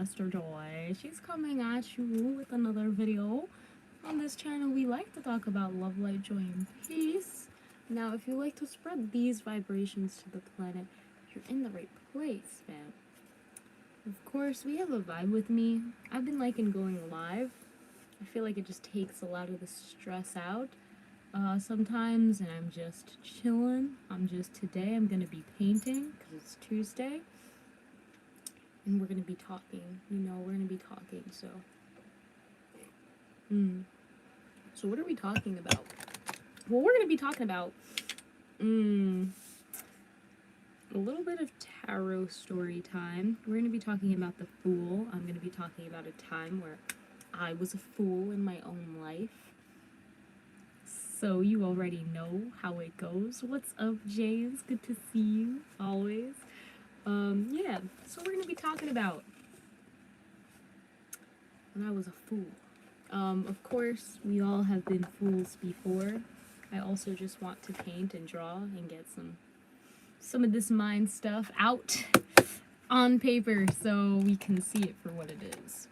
Esther Joy. She's coming at you with another video. On this channel, we like to talk about love, light, joy, and peace. Now, if you like to spread these vibrations to the planet, you're in the right place, man. Of course, we have a vibe with me. I've been liking going live. I feel like it just takes a lot of the stress out sometimes, and I'm just chilling. Today I'm gonna be painting because it's Tuesday, and we're gonna be talking. We're gonna be talking. So what are we talking about? Well, we're gonna be talking about a little bit of tarot story time. We're gonna be talking about the Fool. I'm gonna be talking about a time where I was a fool in my own life. So you already know how it goes. What's up, James? Good to see you, always. Yeah, so we're gonna be talking about when I was a fool. Of course, we all have been fools before. I also just want to paint and draw and get some of this mind stuff out on paper so we can see it for what it is.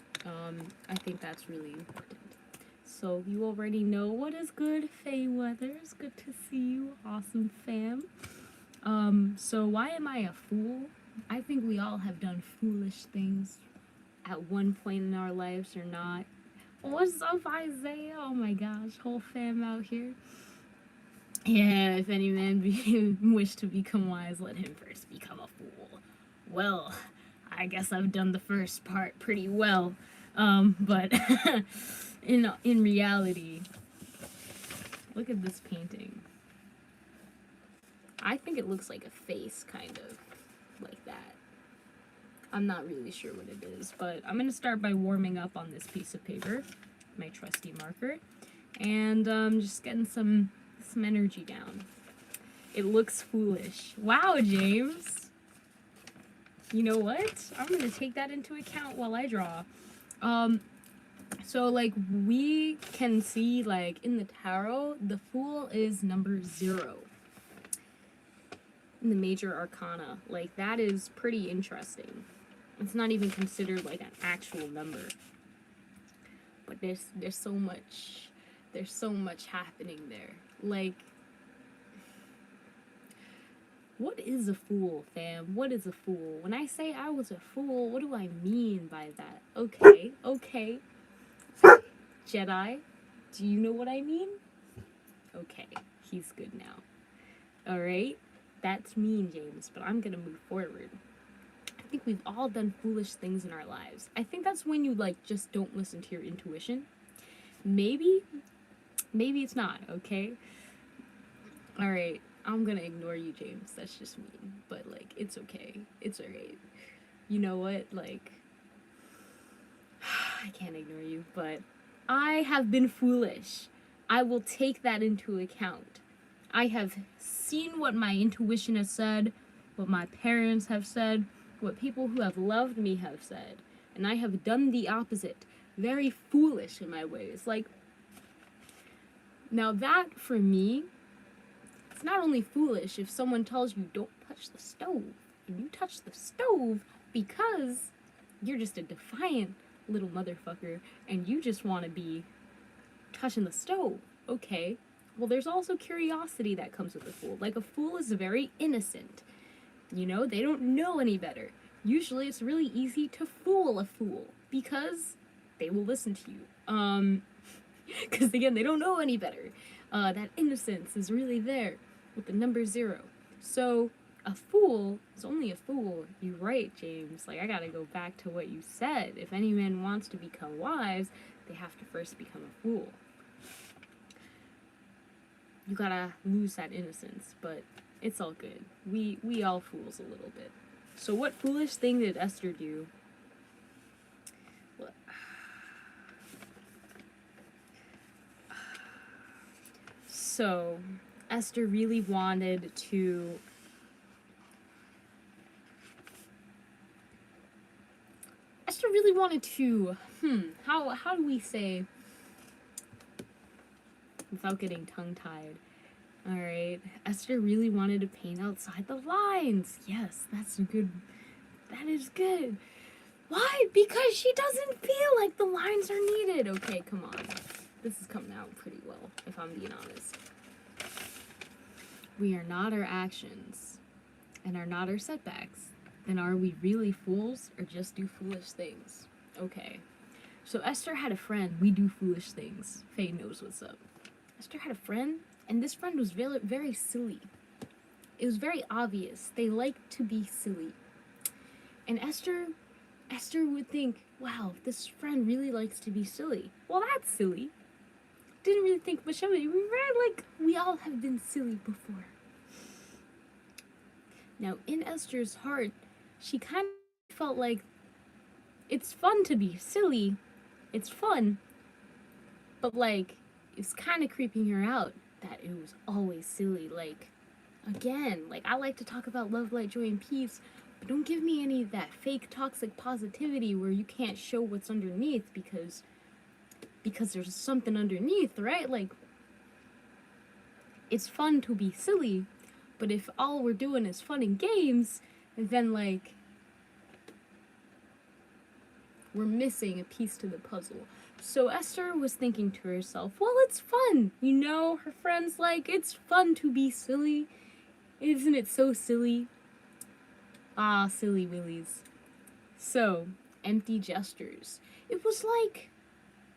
I think that's really important. So you already know what is good, Faye Weathers. Good to see you, awesome fam. So why am I a fool? I think we all have done foolish things at one point in our lives or not. What's up, Isaiah? Oh my gosh, whole fam out here. Yeah, if any man wish to become wise, let him first become a fool. Well, I guess I've done the first part pretty well. But in reality, look at this painting. I think it looks like a face, kind of like that. I'm not really sure what it is, but I'm gonna start by warming up on this piece of paper, my trusty marker, and just getting some energy down. It looks foolish. Wow, James. You know what? I'm gonna take that into account while I draw. So like we can see, like in the tarot, the Fool is number 0 in the major arcana. Like that is pretty interesting. It's not even considered like an actual number, but there's so much happening there. Like, what is a fool, fam? What is a fool? When I say I was a fool, what do I mean by that? Okay. Jedi, do you know what I mean? Okay, he's good now. Alright? That's mean, James, but I'm gonna move forward. I think we've all done foolish things in our lives. I think that's when you, like, just don't listen to your intuition. Maybe it's not, okay? Alright, I'm gonna ignore you, James. That's just mean. But, like, it's okay. It's alright. You know what? Like, I can't ignore you, but I have been foolish. I will take that into account. I have seen what my intuition has said, what my parents have said, what people who have loved me have said, and I have done the opposite. Very foolish in my ways. Like, now that, for me, it's not only foolish if someone tells you don't touch the stove, and you touch the stove because you're just a defiant little motherfucker and you just want to be touching the stove. Okay, well, there's also curiosity that comes with a fool. Like, a fool is very innocent. They don't know any better. Usually it's really easy to fool a fool because they will listen to you. Because again, they don't know any better. That innocence is really there with the number 0. So a fool is only a fool. You're right, James. Like, I gotta go back to what you said. If any man wants to become wise, they have to first become a fool. You gotta lose that innocence, but it's all good. We all fools a little bit. So what foolish thing did Esther do? So Esther really wanted to how do we say without getting tongue-tied? Alright, Esther really wanted to paint outside the lines. Yes, that's good. That is good. Why? Because she doesn't feel like the lines are needed. Okay, come on. This is coming out pretty well, if I'm being honest. We are not our actions and are not our setbacks. Then are we really fools or just do foolish things? Okay. So Esther had a friend. We do foolish things. Faye knows what's up. Esther had a friend, and this friend was very, very silly. It was very obvious. They liked to be silly. And Esther would think, wow, this friend really likes to be silly. Well, that's silly. Didn't really think much of it. We all have been silly before. Now, in Esther's heart, she kind of felt like it's fun to be silly. It's fun. But, like, it's kind of creeping her out that it was always silly. Like, again, like, I like to talk about love, light, joy, and peace, but don't give me any of that fake toxic positivity where you can't show what's underneath because there's something underneath, right? Like, it's fun to be silly, but if all we're doing is fun and games, then, like, we're missing a piece to the puzzle. So Esther was thinking to herself, well, it's fun. You know, her friend's like, it's fun to be silly. Isn't it so silly? Ah, silly willies. So, empty gestures. It was like,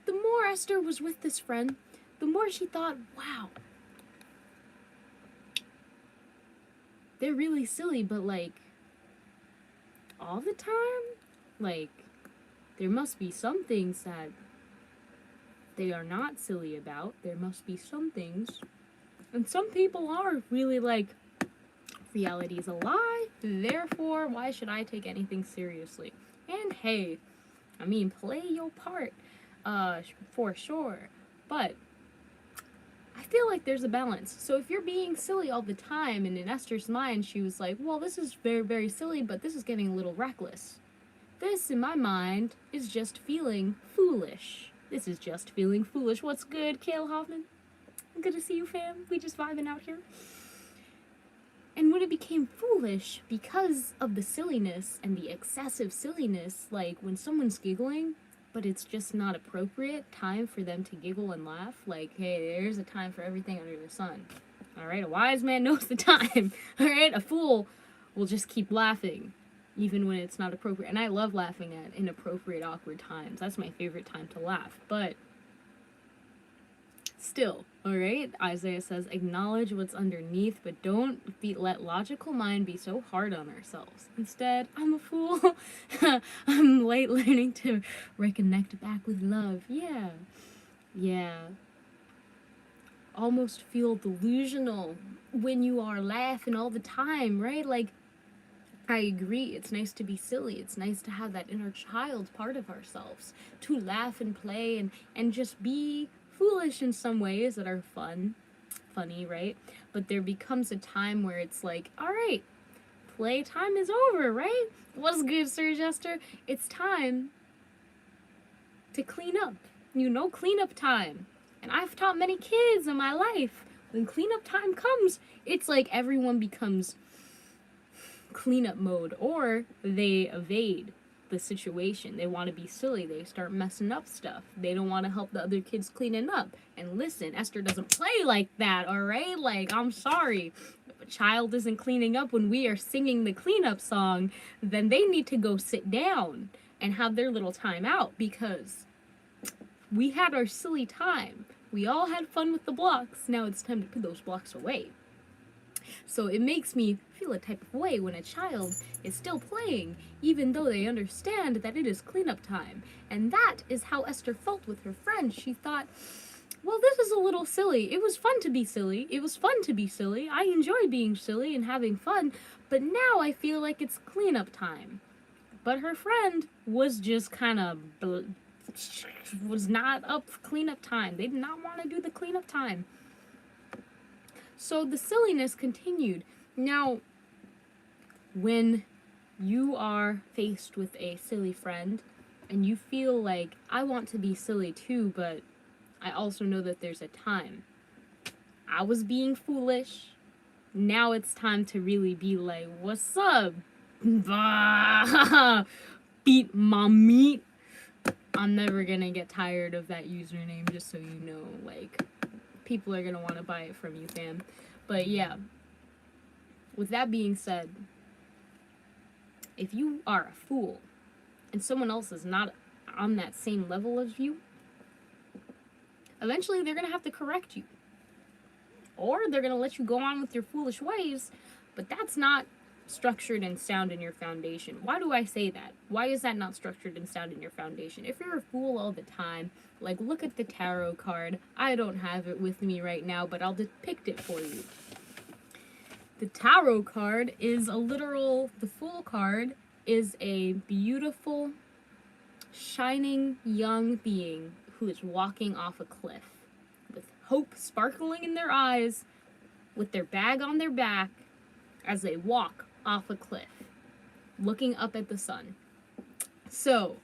the more Esther was with this friend, the more she thought, wow, they're really silly, but, like, all the time? Like, there must be some things that they are not silly about. There must be some things. And some people are really like, reality is a lie, therefore, why should I take anything seriously? And hey, I mean, play your part, for sure. But I feel like there's a balance. So if you're being silly all the time, and in Esther's mind, she was like, well, this is very, very silly, but this is getting a little reckless. This, in my mind, is just feeling foolish. This is just feeling foolish. What's good, Kale Hoffman? Good to see you, fam. We just vibing out here. And when it became foolish, because of the silliness and the excessive silliness, like when someone's giggling, but it's just not appropriate time for them to giggle and laugh, like, hey, there's a time for everything under the sun. All right, a wise man knows the time. All right, a fool will just keep laughing, even when it's not appropriate. And I love laughing at inappropriate, awkward times. That's my favorite time to laugh. But still, all right? Isaiah says, acknowledge what's underneath, but don't let logical mind be so hard on ourselves. Instead, I'm a fool. I'm late learning to reconnect back with love. Yeah. Almost feel delusional when you are laughing all the time, right? Like, I agree, it's nice to be silly. It's nice to have that inner child part of ourselves, to laugh and play and just be foolish in some ways that are funny, right? But there becomes a time where it's like, all right, playtime is over, right? What's good, Sir Jester? It's time to clean up. You know, cleanup time. And I've taught many kids in my life, when cleanup time comes, it's like everyone becomes cleanup mode, or they evade the situation. They want to be silly. They start messing up stuff. They don't want to help the other kids cleaning up. And listen, Esther doesn't play like that, all right? Like, I'm sorry. If a child isn't cleaning up when we are singing the cleanup song, then they need to go sit down and have their little time out, because we had our silly time. We all had fun with the blocks. Now it's time to put those blocks away. So it makes me feel a type of way when a child is still playing, even though they understand that it is cleanup time. And that is how Esther felt with her friend. She thought, well, this is a little silly. It was fun to be silly. It was fun to be silly. I enjoy being silly and having fun, but now I feel like it's cleanup time. But her friend was just kind of was not up for cleanup time. They did not want to do the cleanup time. So the silliness continued. Now, when you are faced with a silly friend and you feel like, I want to be silly too, but I also know that there's a time. I was being foolish. Now it's time to really be like, what's up? Bah! beat my meat. I'm never gonna get tired of that username, just so you know. Like, people are gonna want to buy it from you, fam. But yeah, with that being said, if you are a fool and someone else is not on that same level as you, eventually they're gonna have to correct you. Or they're gonna let you go on with your foolish ways, but that's not structured and sound in your foundation. Why do I say that? Why is that not structured and sound in your foundation? If you're a fool all the time, like, look at the tarot card. I don't have it with me right now, but I'll depict it for you. The tarot card is the Fool card is a beautiful, shining young being who is walking off a cliff with hope sparkling in their eyes, with their bag on their back, as they walk off a cliff, looking up at the sun. So,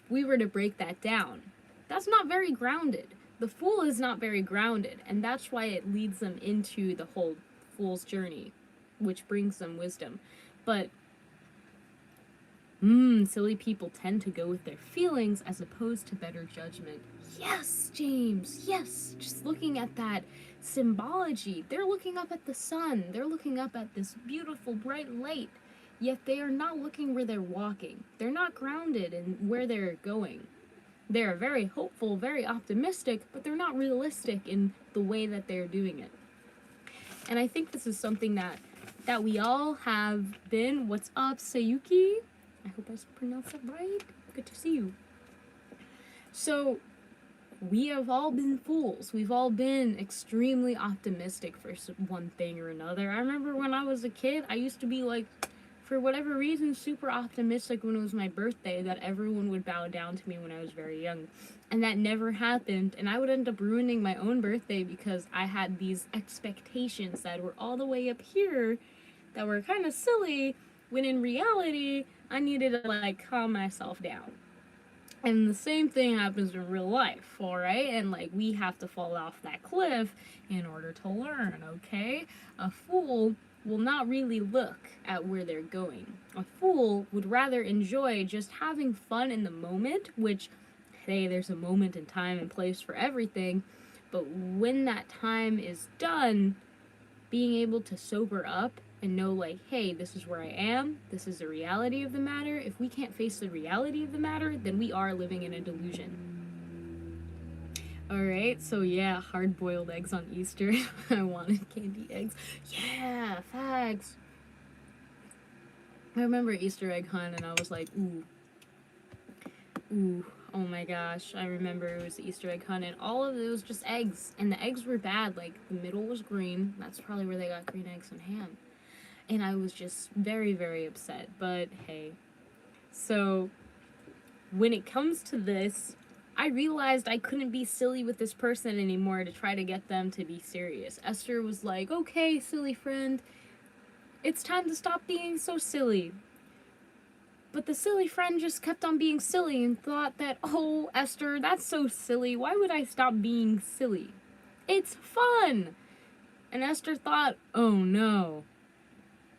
if we were to break that down, that's not very grounded. The Fool is not very grounded, and that's why it leads them into the whole Fool's journey, which brings them wisdom. But silly people tend to go with their feelings as opposed to better judgment. Yes, James, yes. Just looking at that symbology. They're looking up at the sun. They're looking up at this beautiful, bright light. Yet they are not looking where they're walking. They're not grounded in where they're going. They're very hopeful, very optimistic, but they're not realistic in the way that they're doing it. And I think this is something that we all have been. What's up, Sayuki? I hope I pronounced that right. Good to see you. So, we have all been fools. We've all been extremely optimistic for one thing or another. I remember when I was a kid, I used to be like, for whatever reason, super optimistic when it was my birthday that everyone would bow down to me when I was very young. And that never happened. And I would end up ruining my own birthday because I had these expectations that were all the way up here that were kind of silly, when in reality, I needed to, like, calm myself down. And the same thing happens in real life, alright? And, like, we have to fall off that cliff in order to learn, okay? A fool will not really look at where they're going. A fool would rather enjoy just having fun in the moment, which, hey, there's a moment and time and place for everything, but when that time is done, being able to sober up and know, like, hey, this is where I am, this is the reality of the matter. If we can't face the reality of the matter, then we are living in a delusion. Alright, so yeah, hard-boiled eggs on Easter. I wanted candy eggs. Yeah, fags. I remember Easter egg hunt and I was like, ooh, oh my gosh. I remember it was the Easter egg hunt and all of it was just eggs. And the eggs were bad, like, the middle was green. That's probably where they got green eggs and ham. And I was just very, very upset, but hey. So, when it comes to this, I realized I couldn't be silly with this person anymore to try to get them to be serious. Esther was like, okay, silly friend, it's time to stop being so silly. But the silly friend just kept on being silly and thought that, oh, Esther, that's so silly. Why would I stop being silly? It's fun. And Esther thought, oh no.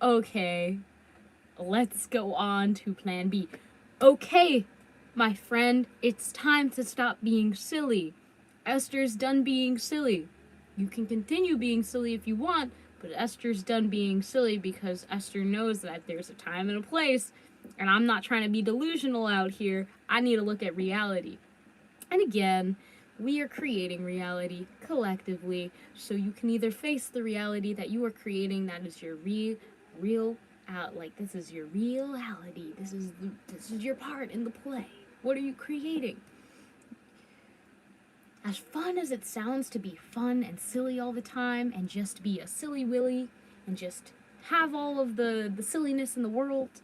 Okay, let's go on to plan B. Okay, my friend, it's time to stop being silly. Esther's done being silly. You can continue being silly if you want, but Esther's done being silly because Esther knows that there's a time and a place, and I'm not trying to be delusional out here. I need to look at reality. And again, we are creating reality collectively, so you can either face the reality that you are creating, that is your this is your reality. This is your part in the play. What are you creating? As fun as it sounds to be fun and silly all the time, and just be a silly willy, and just have all of the silliness in the world,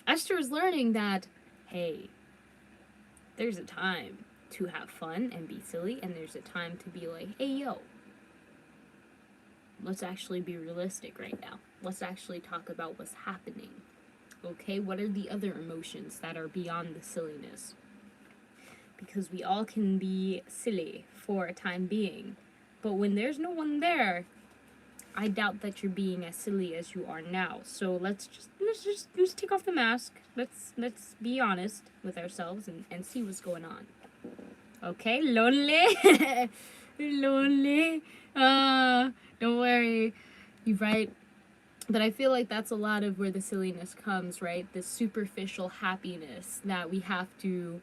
Esther is learning that, hey, there's a time to have fun and be silly, and there's a time to be like, hey, yo, let's actually be realistic right now. Let's actually talk about what's happening. Okay, what are the other emotions that are beyond the silliness? Because we all can be silly for a time being. But when there's no one there, I doubt that you're being as silly as you are now. So let's take off the mask. Let's be honest with ourselves and see what's going on. Okay, lonely, lonely. Don't worry, you're right. But I feel like that's a lot of where the silliness comes, right? The superficial happiness that we have to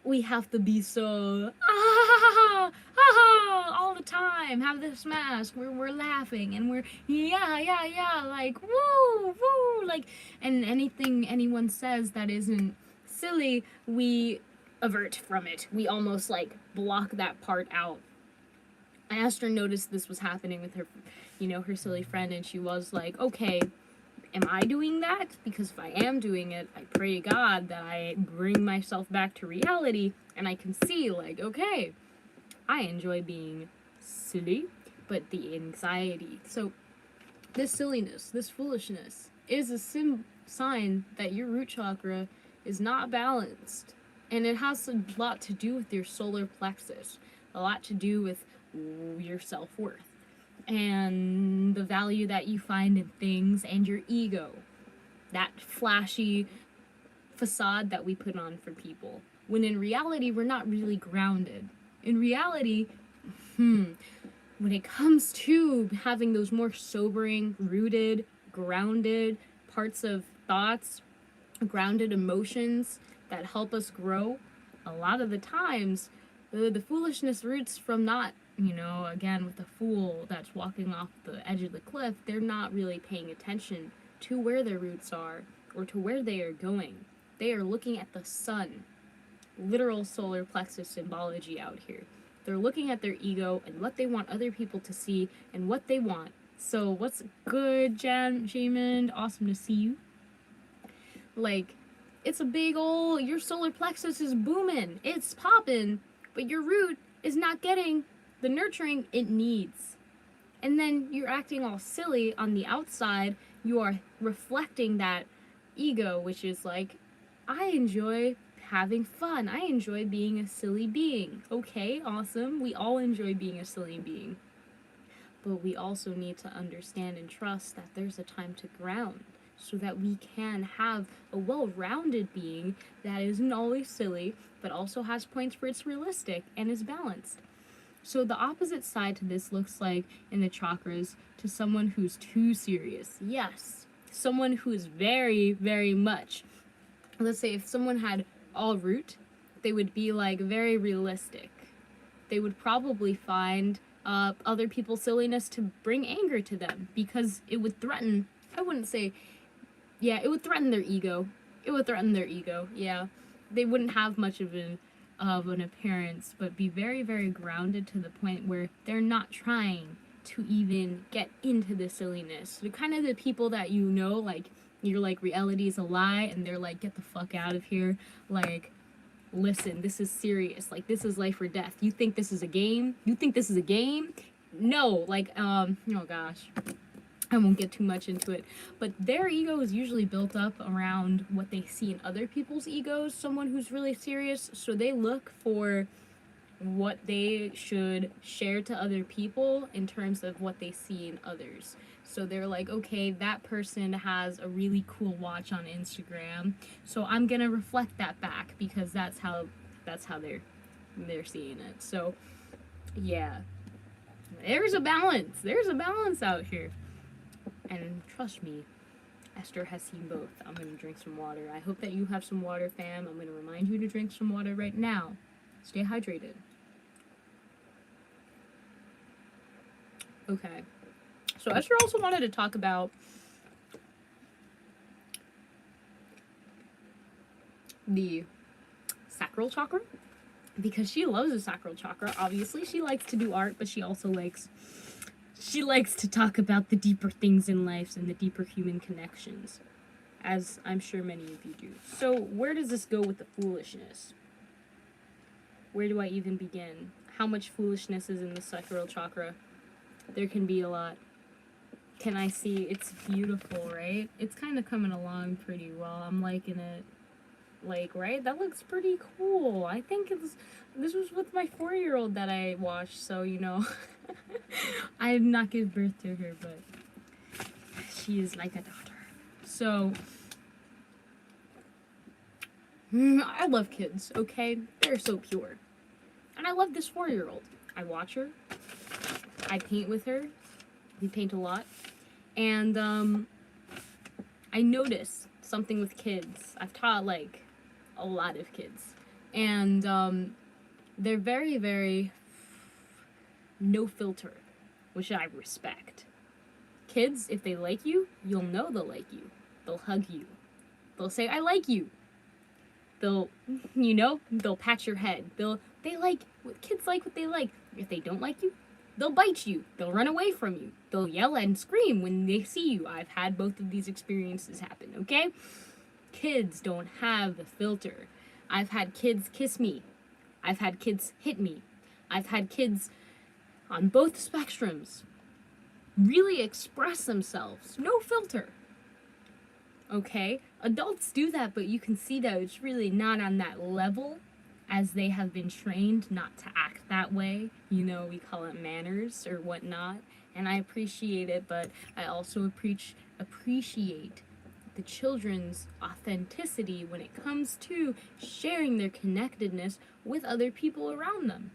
be so all the time, have this mask where we're laughing and we're yeah like woo like, and anything anyone says that isn't silly, we avert from it. We almost like block that part out. Esther noticed this was happening with her, her silly friend, and she was like, okay, am I doing that? Because if I am doing it, I pray to God that I bring myself back to reality and I can see, like, okay, I enjoy being silly, but the anxiety. So this silliness, this foolishness is a sign that your root chakra is not balanced. And it has a lot to do with your solar plexus, a lot to do with your self-worth and the value that you find in things and your ego, that flashy facade that we put on for people, when in reality we're not really grounded. In reality, when it comes to having those more sobering, rooted, grounded parts of thoughts, grounded emotions that help us grow, a lot of the times the foolishness roots from not, again, with the fool that's walking off the edge of the cliff, they're not really paying attention to where their roots are or to where they are going. They are looking at the sun. Literal solar plexus symbology out here. They're looking at their ego and what they want other people to see and what they want. So what's good, Jamin? Awesome to see you. Like, it's a big old, your solar plexus is booming. It's popping. But your root is not getting the nurturing it needs. And then you're acting all silly on the outside. You are reflecting that ego, which is like, I enjoy having fun. I enjoy being a silly being. Okay, awesome. We all enjoy being a silly being. But we also need to understand and trust that there's a time to ground so that we can have a well-rounded being that isn't always silly, but also has points where it's realistic and is balanced. So the opposite side to this looks like in the chakras to someone who's too serious. Yes, someone who is very, very much, let's say if someone had all root, they would be like very realistic. They would probably find other people's silliness to bring anger to them because it would threaten, I wouldn't say, yeah, it would threaten their ego. It would threaten their ego, yeah. They wouldn't have much of an appearance, but be very, very grounded to the point where they're not trying to even get into the silliness. They're kind of the people that like, you're like, reality is a lie, and they're like, get the fuck out of here. Like, listen, this is serious. Like, this is life or death. You think this is a game? You think this is a game? No, like, oh gosh. I won't get too much into it, but their ego is usually built up around what they see in other people's egos, someone who's really serious, so they look for what they should share to other people in terms of what they see in others. So they're like, okay, that person has a really cool watch on Instagram, so I'm gonna reflect that back because that's how they're seeing it. So yeah, there's a balance out here. And trust me, Esther has seen both. I'm going to drink some water. I hope that you have some water, fam. I'm going to remind you to drink some water right now. Stay hydrated. Okay. So Esther also wanted to talk about the sacral chakra, because she loves the sacral chakra. Obviously, she likes to do art, but she also likes to talk about the deeper things in life and the deeper human connections, as I'm sure many of you do. So where does this go with the foolishness? Where do I even begin? How much foolishness is in the sacral chakra? There can be a lot. Can I see? It's beautiful, right? It's kind of coming along pretty well. I'm liking it. Like, right? That looks pretty cool. I think this was with my 4-year-old that I watched, so I did not give birth to her, but she is like a daughter. So I love kids, okay? They're so pure. And I love this 4-year-old. I watch her. I paint with her. We paint a lot. And I notice something with kids. I've taught like a lot of kids. And they're very, very no filter, which I respect. Kids, if they like you, you'll know they'll like you. They'll hug you. They'll say, I like you. They'll pat your head. Kids like what they like. If they don't like you, they'll bite you. They'll run away from you. They'll yell and scream when they see you. I've had both of these experiences happen, okay? Kids don't have the filter. I've had kids kiss me. I've had kids hit me. I've had kids on both spectrums really express themselves. No filter. Okay? Adults do that, but you can see that it's really not on that level, as they have been trained not to act that way. We call it manners or whatnot. And I appreciate it, but I also appreciate the children's authenticity when it comes to sharing their connectedness with other people around them.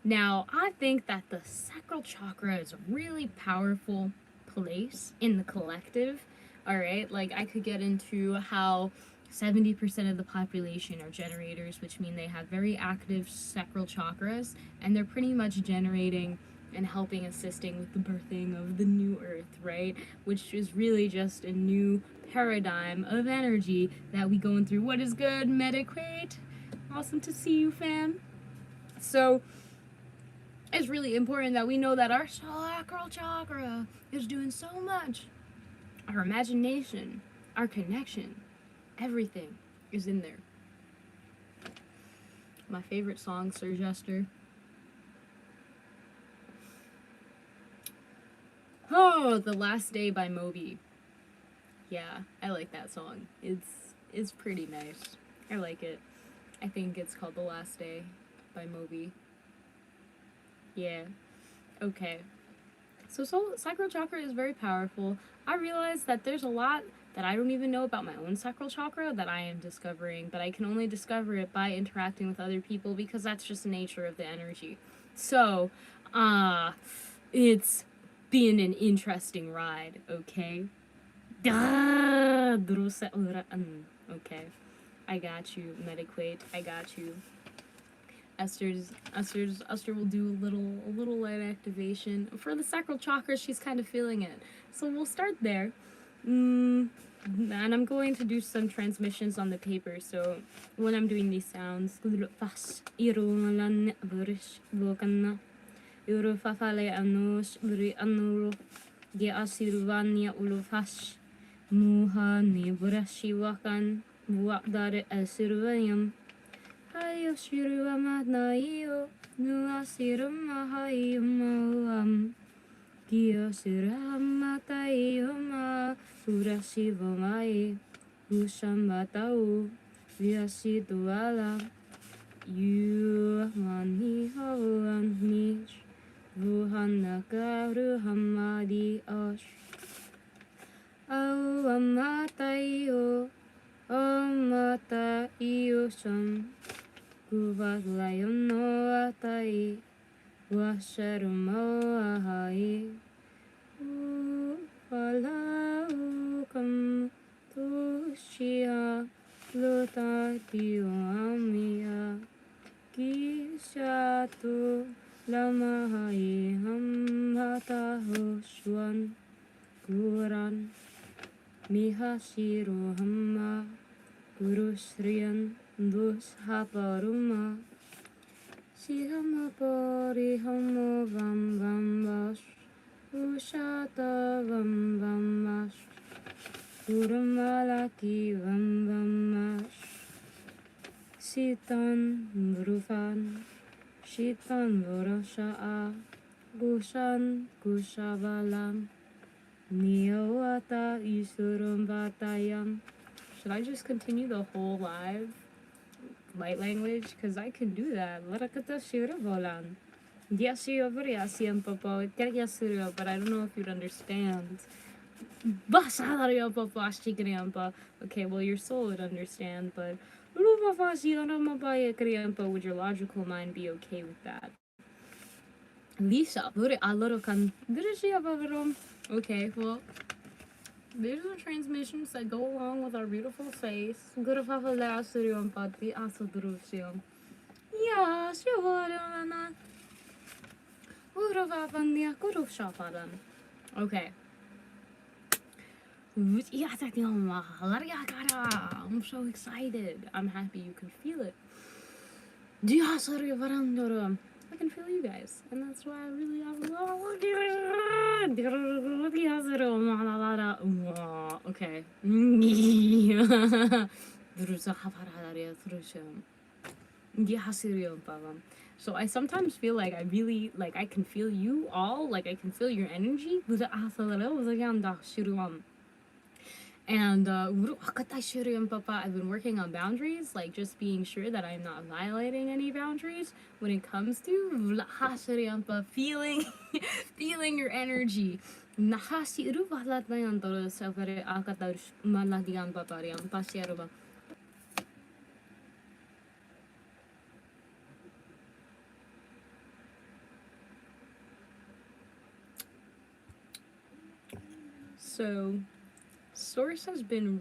Now, I think that the sacral chakra is a really powerful place in the collective, alright? Like, I could get into how 70% of the population are generators, which mean they have very active sacral chakras, and they're pretty much generating and assisting with the birthing of the new earth, right? Which is really just a new paradigm of energy that we going through. What is good, Mediquate? Awesome to see you, fam. So, it's really important that we know that our sacral chakra is doing so much. Our imagination, our connection, everything is in there. My favorite song, Sir Jester. Oh, The Last Day by Moby. Yeah, I like that song. It's pretty nice. I like it. I think it's called The Last Day by Moby. Yeah. Okay. So sacral chakra is very powerful. I realize that there's a lot that I don't even know about my own sacral chakra that I am discovering, but I can only discover it by interacting with other people because that's just the nature of the energy. So, it's been an interesting ride, okay? Okay. I got you, Mediquate. I got you. Esther will do a little light activation. For the sacral chakra, she's kind of feeling it. So we'll start there. And I'm going to do some transmissions on the paper, so when I'm doing these sounds, Hayoshiruamanaio, Nuasirumahayumam, Giosiramataiuma, Urashivamai, Ushambatau, Viasiduala, Yuamanihawanmish, Ruhanakaruhamadi Osh, Auamataio, Amataiosam, Guvaglayono atai, Washarumo ahai, Ufalaukam, Tushia, Lutatio amia, Kishatu, Lamahai, Hamatahoshwan, Guran, Mihashiro Hamma, Gurusriyan, Dushaparuma, Sihamapori Hamo Vam Vambash, Ushata Vam Vambash, Urumalaki Vam Vambash, Sitan Brufan, Shitan Vorasha'a, Gushan Gushabalam Niawata Isurum Batayam. Should I just continue the whole light language? Because I can do that. Larakata Shiravolan. Yasiyam Papa, but I don't know if you'd understand. Okay, well, your soul would understand, but would your logical mind be okay with that? Lisa, okay, well, these are transmissions that go along with our beautiful face. Okay. I'm so excited. I'm happy you can feel it. I can feel you guys, and that's why I really okay. So I sometimes feel like I can feel you all, like I can feel your energy. And I've been working on boundaries, like just being sure that I'm not violating any boundaries when it comes to feeling feeling your energy. So Source has been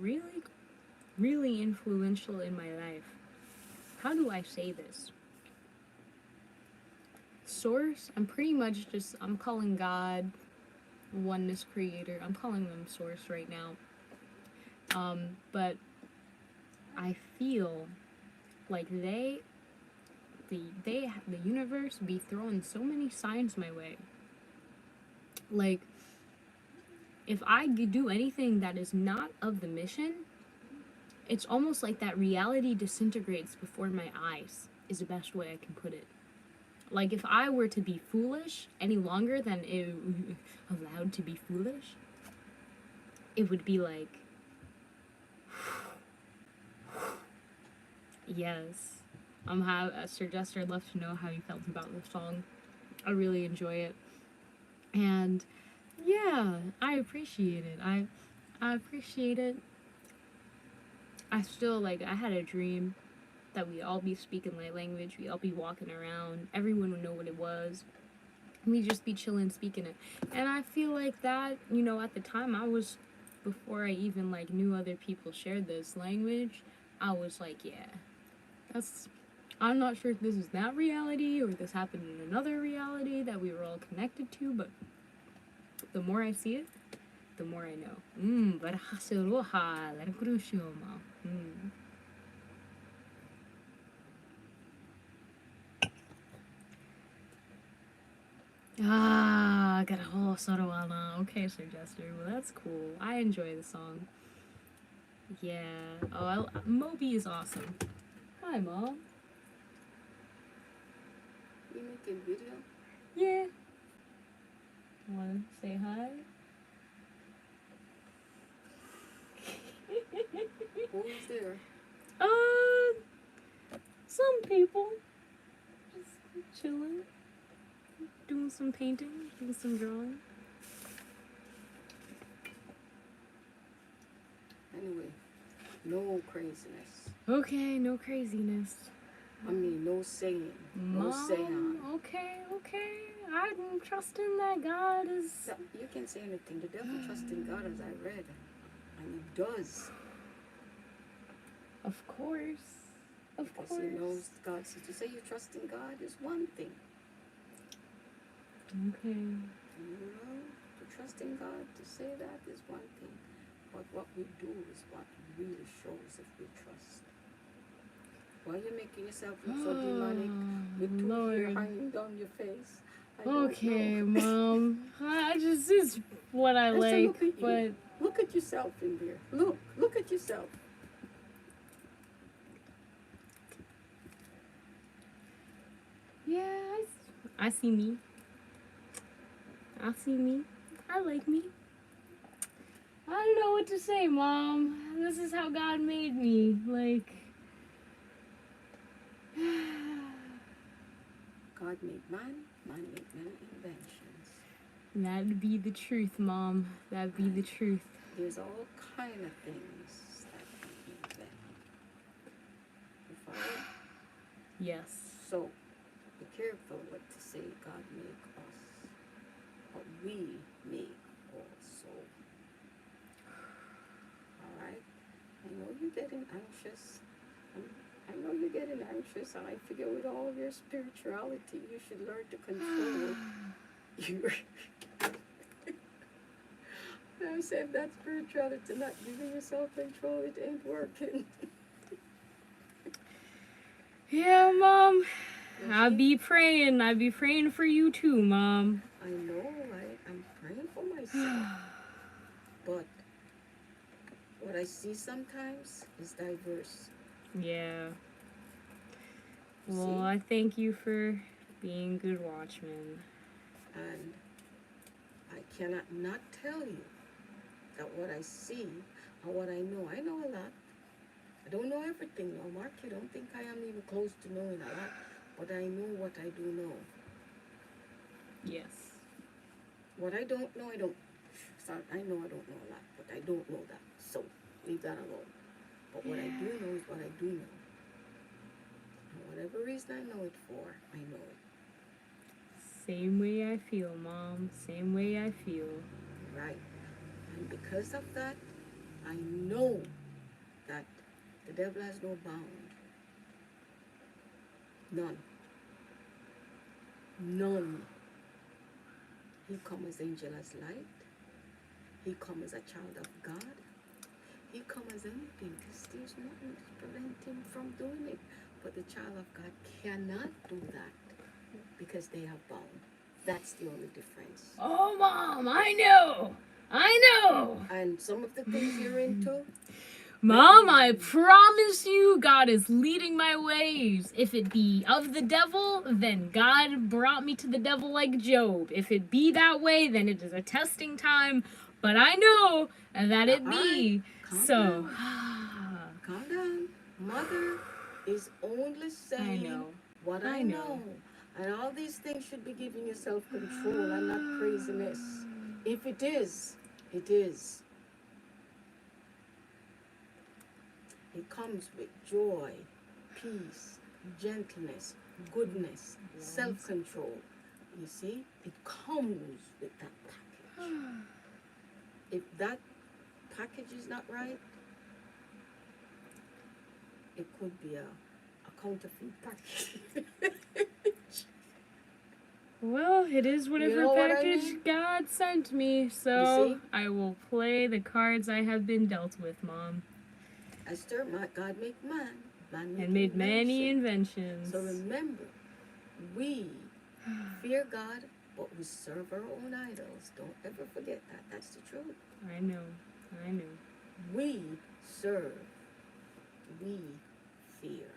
really influential in my life. How do I say this? Source, I'm calling God, oneness creator, I'm calling them Source right now. But I feel like the universe be throwing so many signs my way. Like, if I do anything that is not of the mission, it's almost like that reality disintegrates before my eyes, is the best way I can put it. Like, if I were to be foolish any longer than allowed to be foolish, it would be like, yes. Sir Jester, I'd love to know how you felt about the song. I really enjoy it. And yeah, I appreciate it. I appreciate it. I still, I had a dream that we'd all be speaking light language, we'd all be walking around, everyone would know what it was, and we'd just be chilling speaking it. And I feel like that, at the time before I even, knew other people shared this language, I was like, yeah, I'm not sure if this is that reality or this happened in another reality that we were all connected to, but the more I see it, the more I know. Got a whole Sorowana. Okay, Sir Jester. Well, that's cool. I enjoy the song. Yeah. Oh, Moby is awesome. Hi, Mom. You making video? Yeah. Wanna say hi? Who's there? Some people. Just chilling. Doing some painting, doing some drawing. Anyway, no craziness. Okay, no craziness. I mean, no saying. Mom, no saying. Okay. I'm trusting that God is... You can say anything. The devil trusts in God, as I read. And he does. Of course. Because he knows God. So to say you trust in God is one thing. Okay. To trust in God, to say that is one thing. But what we do is what really shows if we trust. Why are you making yourself look so demonic with two hair hanging down your face? Okay, Mom. This is what I like, but... Look at yourself in there. Look at yourself. Yeah, I see me. I see me. I like me. I don't know what to say, Mom. This is how God made me. Like, God made man, man made many inventions. that'd be the truth, Mom. That'd be the truth. There's all kind of things that we invent. You follow? Yes. So, be careful what to say God make us. But we make also. Alright? I know you're getting anxious. I know you're getting anxious, and I figure with all of your spirituality, you should learn to control your... I said that spirituality not giving yourself control, it ain't working. Yeah, Mom. You I'll see? be praying. I'll be praying for you too, Mom. I know, I'm praying for myself. But what I see sometimes is diverse. Yeah. You Well, see? I thank you for being good watchman. And I cannot not tell you that what I see and what I know a lot. I don't know everything now, Mark. You don't think I am even close to knowing a lot, but I know what I do know. Yes. What I don't know, I don't. Sorry, I know I don't know a lot, but I don't know that. So leave that alone. But what I do know is what I do know. And whatever reason I know it for, I know it. Same way I feel, Mom. Same way I feel. Right. And because of that, I know that the devil has no bound. None. None. He come as angel as light. He come as a child of God. He come as anything, because there's nothing to prevent him from doing it. But the child of God cannot do that because they are bound. That's the only difference. Oh, Mom, I know. I know. And some of the things you're into, Mom, I promise you, God is leading my ways. If it be of the devil, then God brought me to the devil like Job. If it be that way, then it is a testing time. But I know that it be. calm So, down. Calm down. Mother is only I saying know. what I I know. know. And all these things should be giving you self-control and not craziness. If it is, it is. It comes with joy, peace, gentleness, goodness, self-control. You see, it comes with that package. If that package is not right, it could be a counterfeit package. Well, it is whatever You know what I package mean? God sent me, You so see? I will play the cards I have been dealt with, Mom. Esther, God make man, man make And made many invention. inventions. So remember, we fear God, but we serve our own idols. Don't ever forget that. That's the truth. I know. I know. We serve, we fear.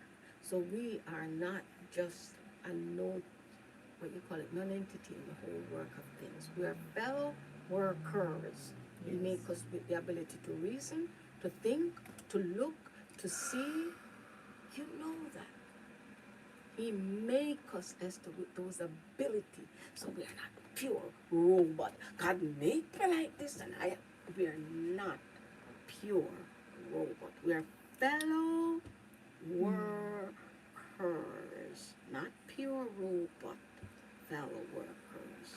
So we are not just a non-entity in the whole work of things. We are fellow workers. He Yes. make us with the ability to reason, to think, to look, to see. You know that. He make us, Esther, with those abilities. So we are not pure robot. God make me like this, and we are not pure robot. We are fellow workers, not pure robot, fellow workers.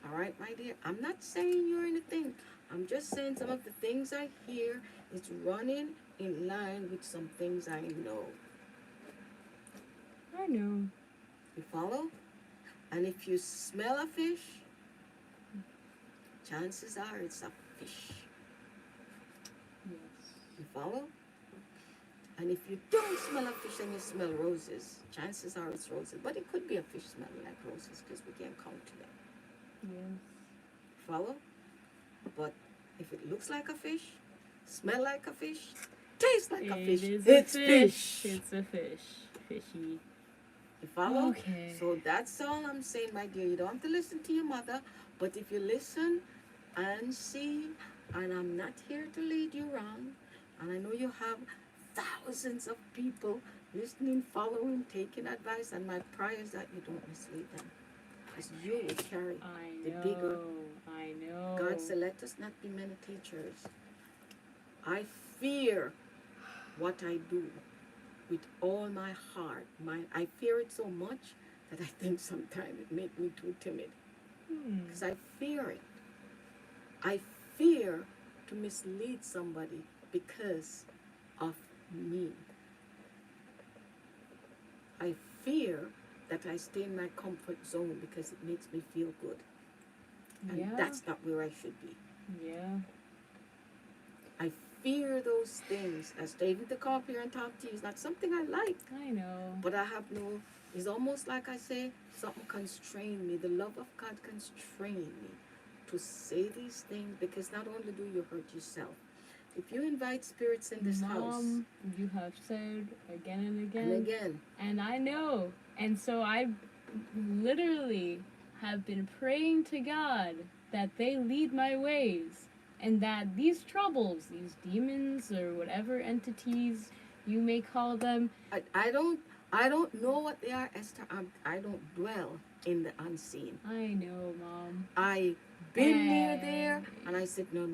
All right, my dear. I'm not saying you're anything. I'm just saying some of the things I hear is running in line with some things I know. I know. You follow? And if you smell a fish, chances are it's a fish. Yes. You follow? And if you don't smell a fish and you smell roses, chances are it's roses. But it could be a fish smelling like roses because we can't count them. Yes. Follow? But if it looks like a fish, smell like a fish, tastes like a fish, It is it's a fish. fish. It's a fish. Fishy. You follow? Okay. So that's all I'm saying, my dear. You don't have to listen to your mother, but if you listen and see, and I'm not here to lead you wrong, and I know you have thousands of people listening, following, taking advice, and my prayer is that you don't mislead them. Because you will carry I the know. bigger. I know. God said, let us not be many teachers. I fear what I do with all my heart. I fear it so much that I think sometimes it makes me too timid. Because I fear it. I fear to mislead somebody because of me. I fear that I stay in my comfort zone because it makes me feel good. And Yeah. that's not where I should be. Yeah. I fear those things. As David to come up here and talk to you is not something I like. I know. But I have no, it's almost like I say, something constrain me. The love of God constrain me to say these things because not only do you hurt yourself, if you invite spirits in this house, Mom, you have said again and again. and again, And I know. And so I literally have been praying to God that they lead my ways. And that these troubles, these demons or whatever entities you may call them. I don't know what they are, Esther. I don't dwell in the unseen. I know, Mom. I been near there, and I said, no.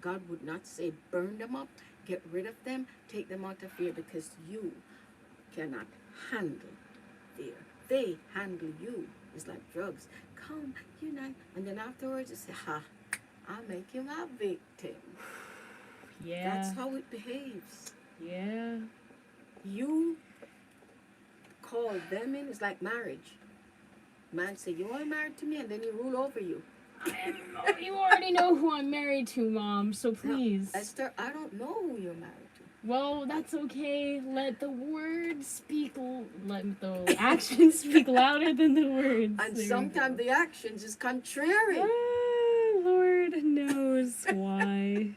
God would not say burn them up, get rid of them, take them out of here, because you cannot handle fear. They handle you. It's like drugs. Come, unite. And then afterwards you say, ha, I'll make you my victim. Yeah. That's how it behaves. Yeah. You call them in. It's like marriage. Man say, you are married to me, and then he rule over you. You already know who I'm married to, Mom, so please. Now, Esther, I don't know who you're married to. Well, that's okay. Let the words speak, let the actions speak louder than the words. And There sometimes the actions is contrary. Lord knows why.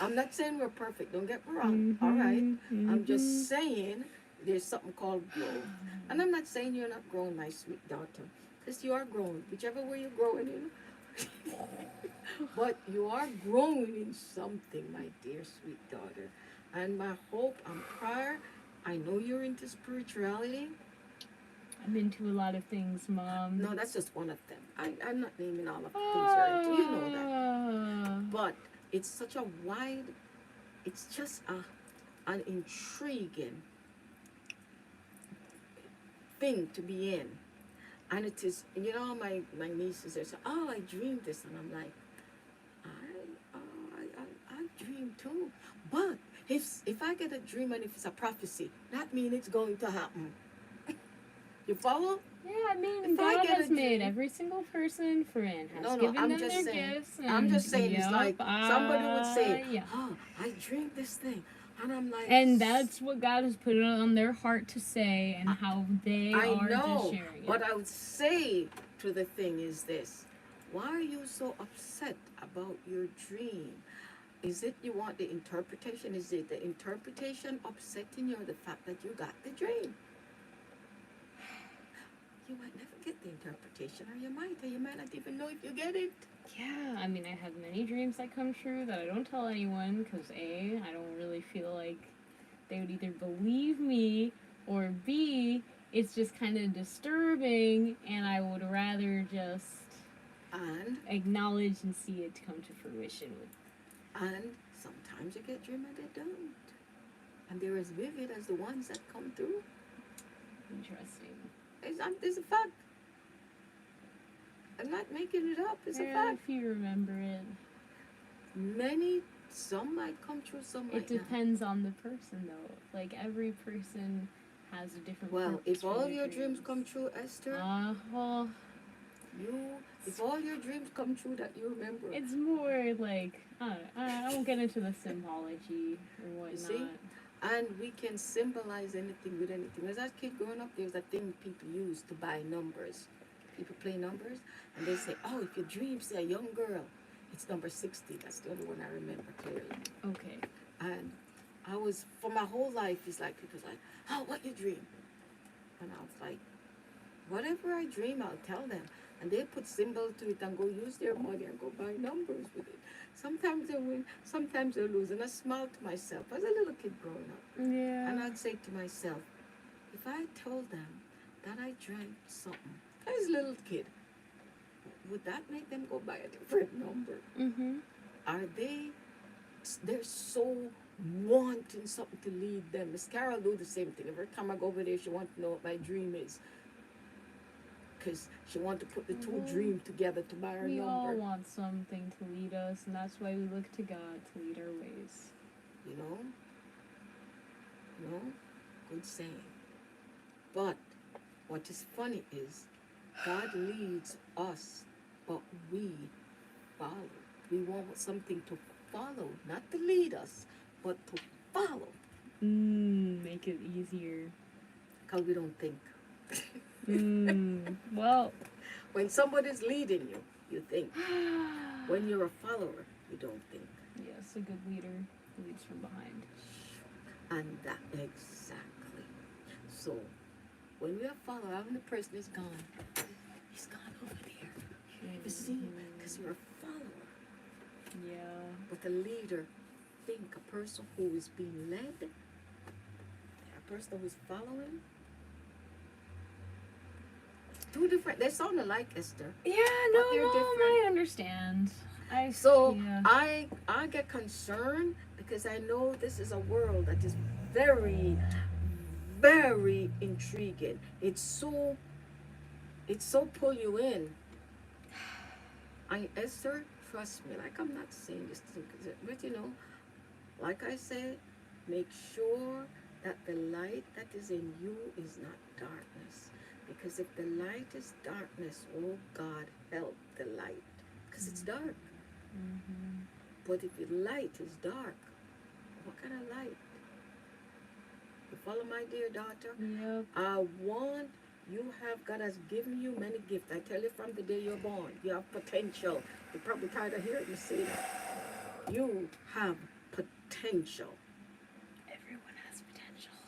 I'm not saying we're perfect, don't get me wrong. All right. I'm just saying there's something called growth. And I'm not saying you're not growing, my sweet daughter. Because you are growing, whichever way you're growing in. But you are growing in something, my dear sweet daughter. And my hope and prayer, I know you're into spirituality. I'm into a lot of things, Mom. No, that's just one of them. I'm not naming all of the things you're into. You know that. But it's such a wide, it's just an intriguing thing to be in. And it is, you know, my nieces are saying, oh, I dreamed this. And I'm like, I dream too. But if I get a dream and if it's a prophecy, that means it's going to happen. You follow? Yeah, I mean, If I God get has a made dream- every single person friend, has No, given I'm them just their saying. gifts. I'm just saying, it's like somebody would say, yeah. oh, I dreamed this thing. And I'm like... And that's what God has put on their heart to say and how they I are know, just sharing it. what I would say to the thing is this. Why are you so upset about your dream? Is it you want the interpretation? Is it the interpretation upsetting you or the fact that you got the dream? You might never get the interpretation, or you might not even know if you get it. Yeah, I mean, I have many dreams that come true that I don't tell anyone because A, I don't really feel like they would either believe me, or B, it's just kind of disturbing and I would rather just And acknowledge and see it come to fruition. sometimes you get dreams and they don't. And they're as vivid as the ones that come through. Interesting. It's a fact. I'm not making it up. It's a Yeah, fact. if you remember it. Some might come true, some might It depends on the person, though. Like, every person has a different not. Well, purpose if for all their your dreams come true, Esther, well, if all your dreams come true that you remember, it's more like, I won't get into the symbology or whatnot. you see? And we can symbolize anything with anything. As a kid growing up, there was a thing people used to buy numbers. People play numbers, and they say, oh, if your dream say a young girl, it's number 60. That's the only one I remember clearly. Okay. And for my whole life, it's like, people's like, oh, what you dream? And I was like, Whatever I dream, I'll tell them. And they put symbol to it and go use their money and go buy numbers with it. Sometimes they win, sometimes they lose. And I smile to myself as a little kid growing up. Yeah. And I'd say to myself, if I told them that I drank something as a little kid, would that make them go buy a different number? Mm-hmm. Are they're so wanting something to lead them. Miss Carol do the same thing. Every time I go over there, she wants to know what my dream is. Because she wants to put the two dreams together to buy her We all number. want something to lead us, and that's why we look to God to lead our ways. You know? You know? Good saying. But what is funny is God leads us, but we follow. We want something to follow, not to lead us, but to follow. Make it easier. Because we don't think. Well. When somebody's leading you, you think. When you're a follower, you don't think. Yes, a good leader leads from behind. And that exactly. So, when we are follower, when the person is gone, he's gone over there. You see? Because you're a follower. Yeah. But a leader, think a person who is being led, a person who is following. Two different. They sound alike, Esther. Yeah, But they're different. I understand. I get concerned because I know this is a world that is very, very intriguing. It's so pull you in. Esther, trust me. Like I'm not saying this thing, but you know, like I said, make sure that the light that is in you is not darkness. Because if the light is darkness, oh God, help the light. Because it's dark. Mm-hmm. But if the light is dark, what kind of light? You follow, my dear daughter? Yep. God has given you many gifts. I tell you from the day you're born, you have potential. You're probably tired of hearing me say that. You have potential. Everyone has potential.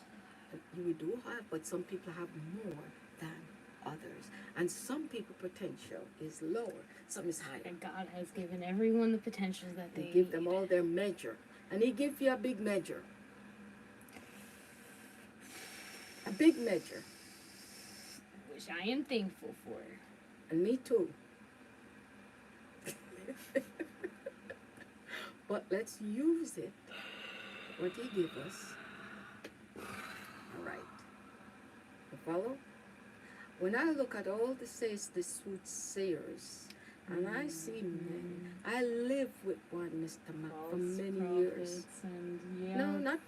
You do have, but some people have more than others. And some people potential is lower, some is higher. And God has given everyone the potential that they give them all their measure. And he gives you a big measure. A big measure. Which I am thankful for. And me too. But let's use it. What he give us. All right. You follow? When I look at all the soothsayers, and I see men, I live with one, Mr. Mac, for many years. And, yeah. No, not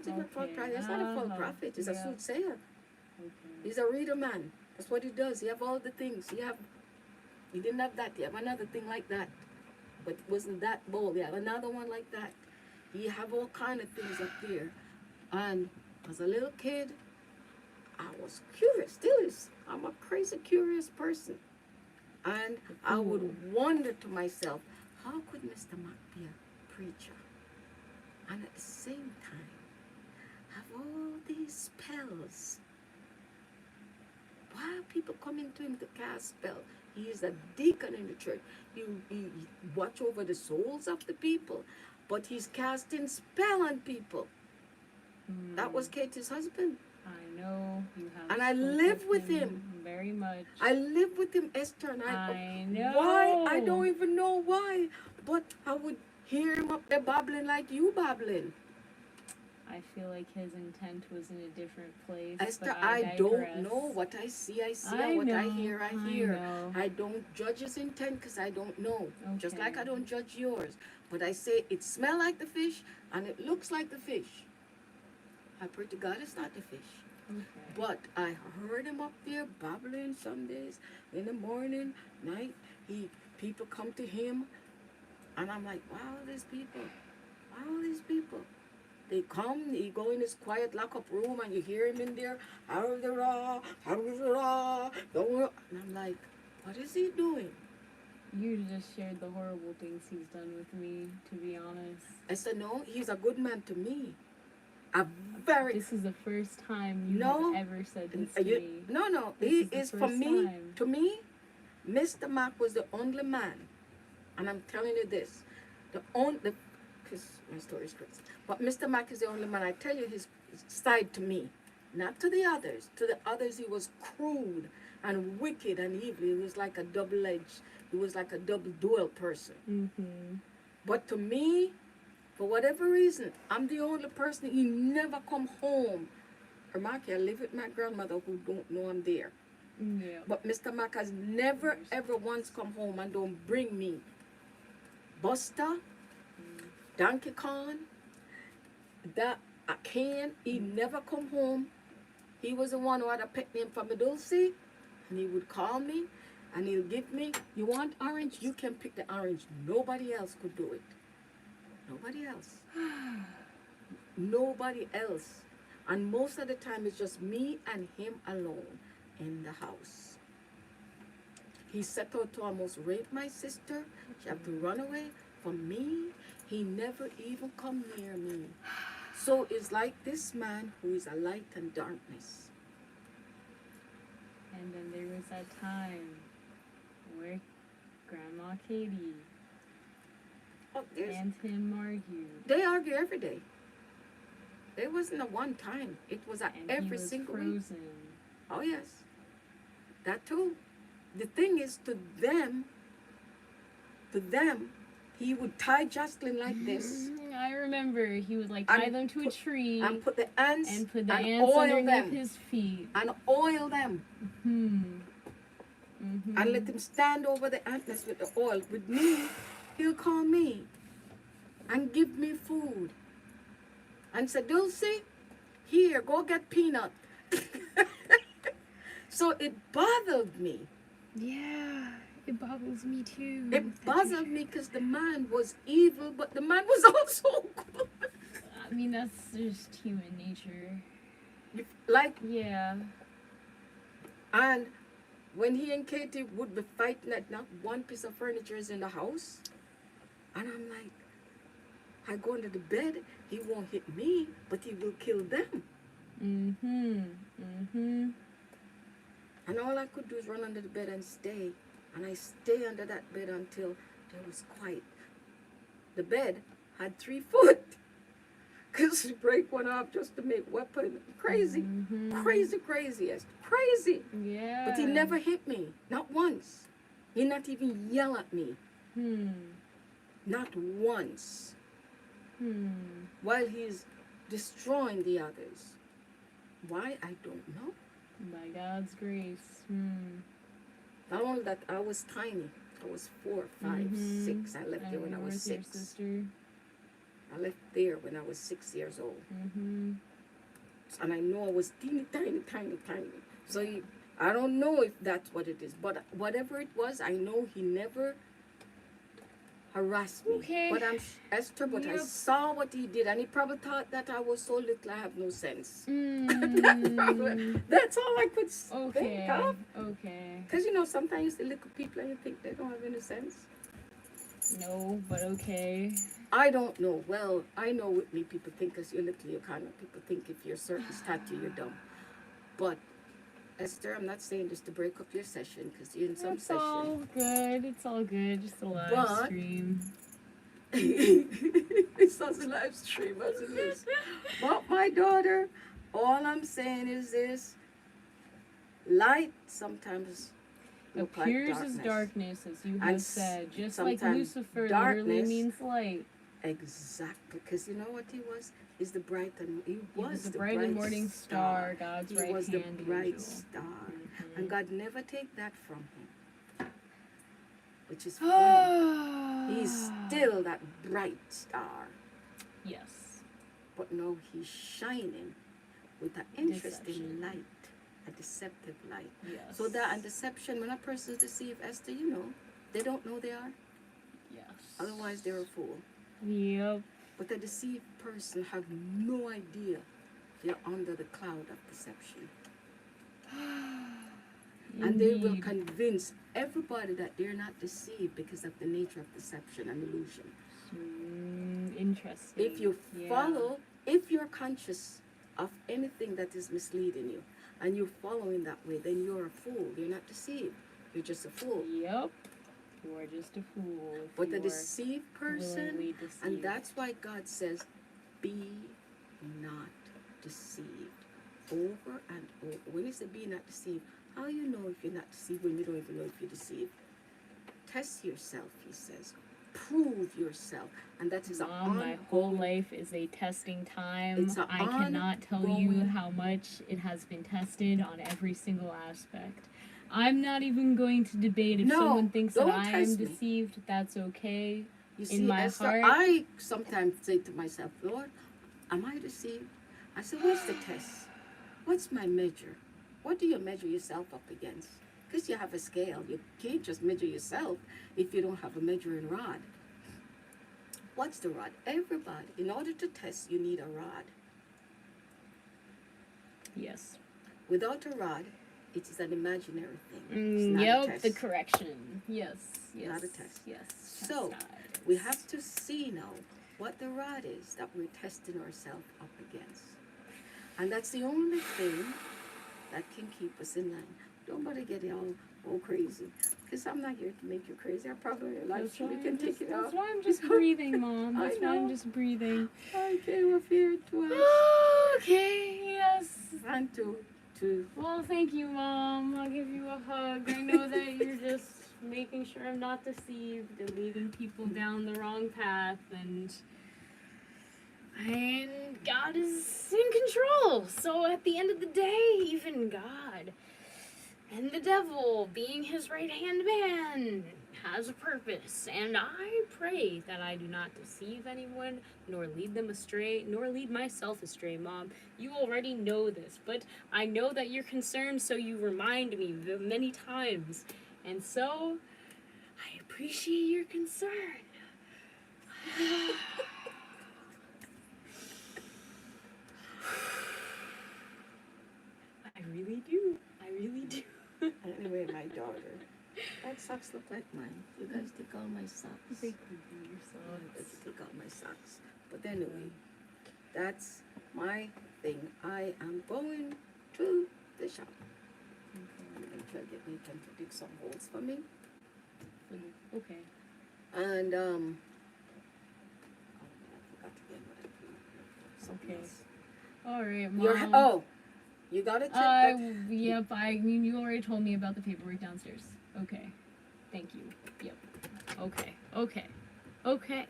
even a false prophet. It's not a false prophet. It's a soothsayer. Okay. He's a reader man. That's what he does. He have all the things. He didn't have that. He have another thing like that. But it wasn't that bold. He have another one like that. He have all kind of things up there. And as a little kid, I was curious. Still is. I'm a crazy curious person. And I would wonder to myself, how could Mr. Mac be a preacher? And at the same time, have all these spells. Why are people coming to him to cast spell? He is a deacon in the church. He watch over the souls of the people. But he's casting spell on people. That was Katie's husband. I know you have. And I live with him. Very much. I live with him, Esther, and I know. Why? I don't even know why. But I would hear him up there babbling like you babbling. I feel like his intent was in a different place. Esther, but I don't know. What I see, I see. And what I hear, I hear. I don't judge his intent because I don't know. Okay. Just like I don't judge yours. But I say it smells like the fish and it looks like the fish. I pray to God it's not the fish. Okay. But I heard him up there babbling some days in the morning, night. People come to him, and I'm like, wow, these people. They come, he go in his quiet lock-up room, and you hear him in there, and I'm like, what is he doing? You just shared the horrible things he's done with me, to be honest. I said, no, he's a good man to me. A very This is the first time you No, have ever said this to you, me. no. This He is the is for first me. time. To me, Mr. Mac was the only man, and I'm telling you this, because my story is crazy. But Mr. Mac is the only man. I tell you his side to me, not to the others. To the others, he was crude and wicked and evil. He was like a double-edged. He was like a double dual person. Mm-hmm. But to me, for whatever reason, I'm the only person. He never come home. Remark, I live with my grandmother who don't know I'm there. Yeah. But Mr. Mac has never ever once come home and don't bring me Buster, Donkey Kong, that a can. He never come home. He was the one who had a pet name for me, Dulcie, and he would call me and he'll give me, you want orange? You can pick the orange. Nobody else could do it. Nobody else. Nobody else. And most of the time it's just me and him alone in the house. He set out to almost rape my sister. She had to run away from me. He never even come near me. So it's like this man who is a light and darkness. And then there was that time where Grandma Katie and him argued. They argue every day. It wasn't a one time. It was at And every he was single frozen. week. Oh yes. That too. The thing is, to them, he would tie Jocelyn like this. I remember he would like tie And them to a tree And put the ants and put the and ants oil underneath them. his feet. And oil them. Mm-hmm. And let him stand over the ant nest with the oil. With me, he'll call me and give me food. And say, Dulcie, here, go get peanut. So it bothered me. Yeah, it boggles me too. It bothered me because the man was evil, but the man was also good. I mean, that's just human nature. Like, Yeah. and when he and Katie would be fighting that not one piece of furniture is in the house, and I'm like, I go under the bed, he won't hit me, but he will kill them. And all I could do is run under the bed and stay. And I stay under that bed until there was quiet. The bed had 3 foot. Because you break one off just to make weapon. Crazy. Crazy. Yes. Crazy. Yeah. But he never hit me. Not once. He not even yell at me. Not once. While he's destroying the others. Why? I don't know. By God's grace. Not only that, I was tiny. I was 4, 5, 6. I left there when I was 6. Your sister. I left there when I was 6 years old. And I know I was teeny, tiny. So I don't know if that's what it is. But whatever it was, I know he never harassed me. Okay. But Esther, but I saw what he did. And he probably thought that I was so little I have no sense. That's all I could think of. Okay. Because, sometimes the little people and you think they don't have any sense. No, but okay. I don't know. Well, I know with me, people think because you're little, you kind of, people think if you're a certain stature, you're dumb. But, Esther, I'm not saying this to break up your session because you're in some It's session. all good. It's all good. Just a live stream. It's not a live stream as it is. But my daughter, all I'm saying is this. Light sometimes appears like as darkness, as you And have said. Just like sometimes Lucifer darkness literally means light. Exactly, because you know what he was? He's the bright and he was the bright and morning star, God's right hand. He was the bright angel. star, and God never take that from him, which is funny. He's still that bright star. Yes. But no, he's shining with an interesting Deception. light, a deceptive light. Yes. So that and deception, when a person is deceived, Esther, they don't know they are. Yes. Otherwise, they're a fool. Yep. But a deceived person have no idea they're under the cloud of deception. And they will Indeed. convince everybody that they're not deceived because of the nature of deception and illusion. Interesting. If you Yeah. follow If you're conscious of anything that is misleading you and you're following that way, then you're a fool. You're not deceived. You're just a fool. Yep. You are just a fool. If But you the are deceived person, willingly deceived. and that's why God says, be not deceived. Over and over. When he said be not deceived, how you know if you're not deceived when you don't even know if you're deceived? Test yourself, he says. Prove yourself. And that is Mom, my whole life is a testing time. It's a I cannot tell you ongoing- how much it has been tested on every single aspect. I'm not even going to debate if No, someone thinks that don't I am test me. deceived. That's okay. You see, in my Esther, heart. I sometimes say to myself, Lord, am I deceived? I said, what's the test? What's my measure? What do you measure yourself up against? Because you have a scale. You can't just measure yourself if you don't have a measuring rod. What's the rod? Everybody, in order to test, you need a rod. Yes. Without a rod, it is an imaginary thing. It's not a Yep, test. the correction. Yes, yes. Not a test. Yes. So, chastise. We have to see now what the rod is that we're testing ourselves up against. And that's the only thing that can keep us in line. Nobody get all crazy. Because I'm not here to make you crazy. I probably That's we why can I'm take just- it off. That's why I'm just breathing, Mom. I That's why I'm know. just breathing. I came up here to Okay, yes. and to Well, thank you, Mom. I'll give you a hug. I know that you're just making sure I'm not deceived and leading people down the wrong path, and God is in control. So at the end of the day, even God and the devil, being his right-hand man, has a purpose. And I pray that I do not deceive anyone, nor lead them astray, nor lead myself astray, Mom. You already know this, but I know that you're concerned, so you remind me many times. And so, I appreciate your concern. I really do. I really do. anyway, my daughter. That socks look like mine. You guys take all my socks. Thank you for your socks. Let's take out my socks. But anyway, that's my thing. I am going to the shop. I'm going to try to get Nathan to dig some holes for me. Okay. And, oh, I forgot again what I put. Something Okay. else. All right, Your, Mom. you got to check that. Yep, I mean, you already told me about the paperwork downstairs. Okay. Thank you. Yep. Okay.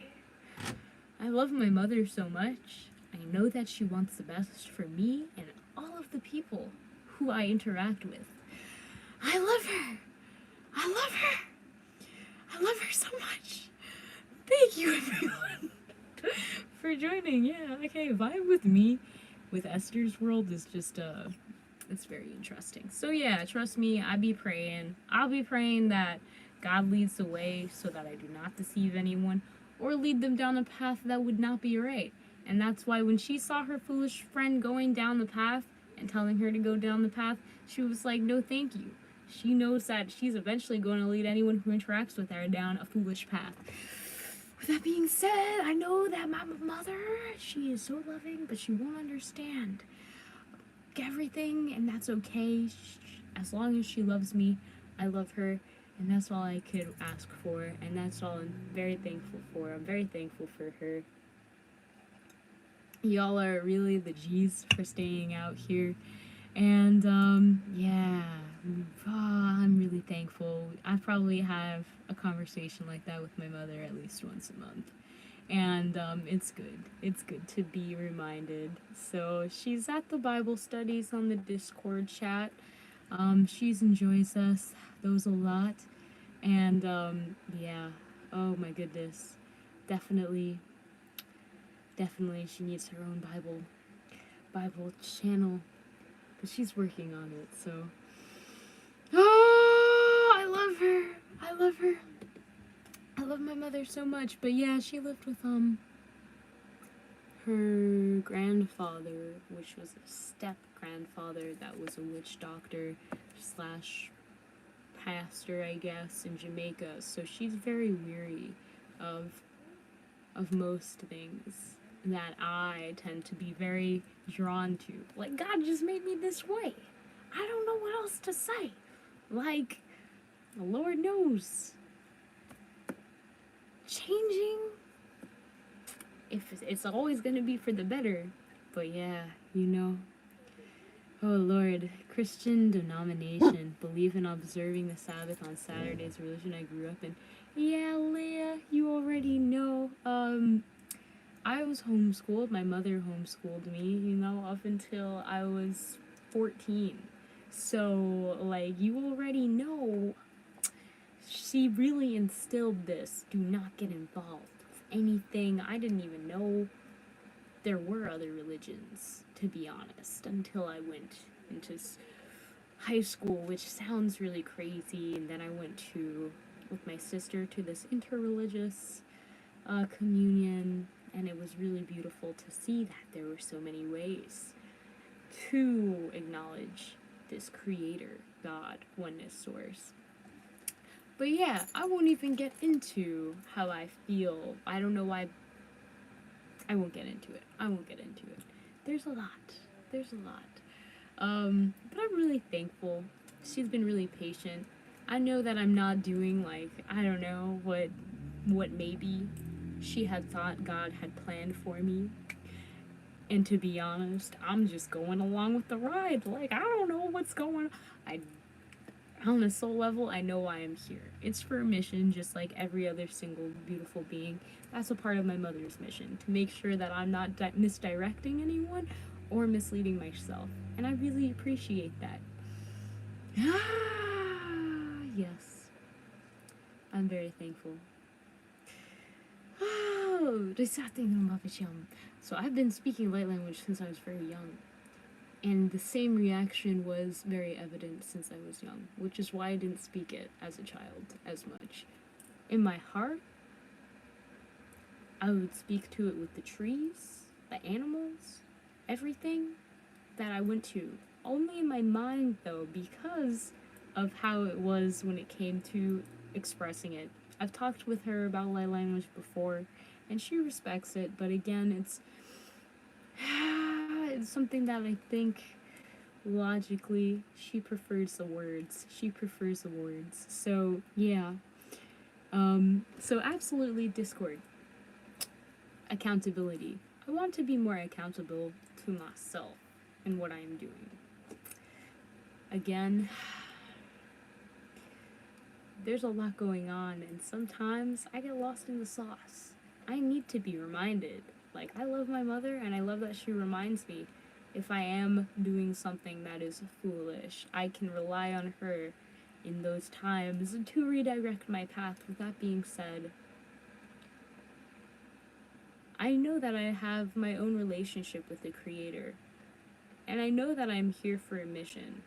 I love my mother so much. I know that she wants the best for me and all of the people who I interact with. I love her. I love her so much. Thank you, everyone, for joining. Yeah, okay, vibe with me with Esther's world is just, it's very interesting. So yeah, trust me, I'll be praying that God leads the way so that I do not deceive anyone or lead them down a path that would not be right. And that's why when she saw her foolish friend going down the path and telling her to go down the path, she was like, no thank you. She knows that she's eventually going to lead anyone who interacts with her down a foolish path. With that being said, I know that my mother, she is so loving, but she won't understand everything, and that's okay. As long as she loves me, I love her, and that's all I could ask for, and that's all I'm very thankful for. I'm very thankful for her. Y'all are really the G's for staying out here, and yeah, I'm really thankful. I probably have a conversation like that with my mother at least once a month. And it's good to be reminded. So she's at the Bible studies on the Discord chat. She enjoys those a lot. And yeah, oh my goodness, definitely she needs her own Bible channel, but she's working on it. So I love her. I love my mother so much. But yeah, she lived with her grandfather, which was a step grandfather that was a witch doctor slash pastor, I guess, in Jamaica. So she's very weary of most things. that I tend to be very drawn to. Like, God just made me this way. I don't know what else to say. Like, the Lord knows. Changing, if it's always going to be for the better. But yeah, you know. Oh Lord, Christian denomination, believe in observing the Sabbath on Saturdays, religion I grew up in. Yeah, Leah, you already know. I was homeschooled. My mother homeschooled me, you know, up until I was 14. So, like, you already know, she really instilled this. Do not get involved with anything. I didn't even know there were other religions, to be honest, until I went into high school, which sounds really crazy. And then I went with my sister, to this interreligious communion, and it was really beautiful to see that there were so many ways to acknowledge this creator, God, oneness, source. But yeah, I won't even get into how I feel. I don't know why. I won't get into it. There's a lot. But I'm really thankful. She's been really patient. I know that I'm not doing, like, I don't know, what maybe she had thought God had planned for me. And to be honest, I'm just going along with the ride. Like, I don't know what's going on. On a soul level, I know why I'm here. It's for a mission, just like every other single beautiful being. That's a part of my mother's mission, to make sure that I'm not misdirecting anyone or misleading myself. And I really appreciate that. Yes. I'm very thankful. So I've been speaking light language since I was very young. And the same reaction was very evident since I was young, which is why I didn't speak it as a child as much. In my heart, I would speak to it with the trees, the animals, everything that I went to. Only in my mind, though, because of how it was when it came to expressing it. I've talked with her about light language before, and she respects it, but again, it's something that I think logically she prefers the words. So yeah. So absolutely Discord. Accountability. I want to be more accountable to myself and what I am doing. Again, there's a lot going on, and sometimes I get lost in the sauce. I need to be reminded. Like, I love my mother, and I love that she reminds me if I am doing something that is foolish. I can rely on her in those times to redirect my path. With that being said, I know that I have my own relationship with the Creator, and I know that I'm here for a mission,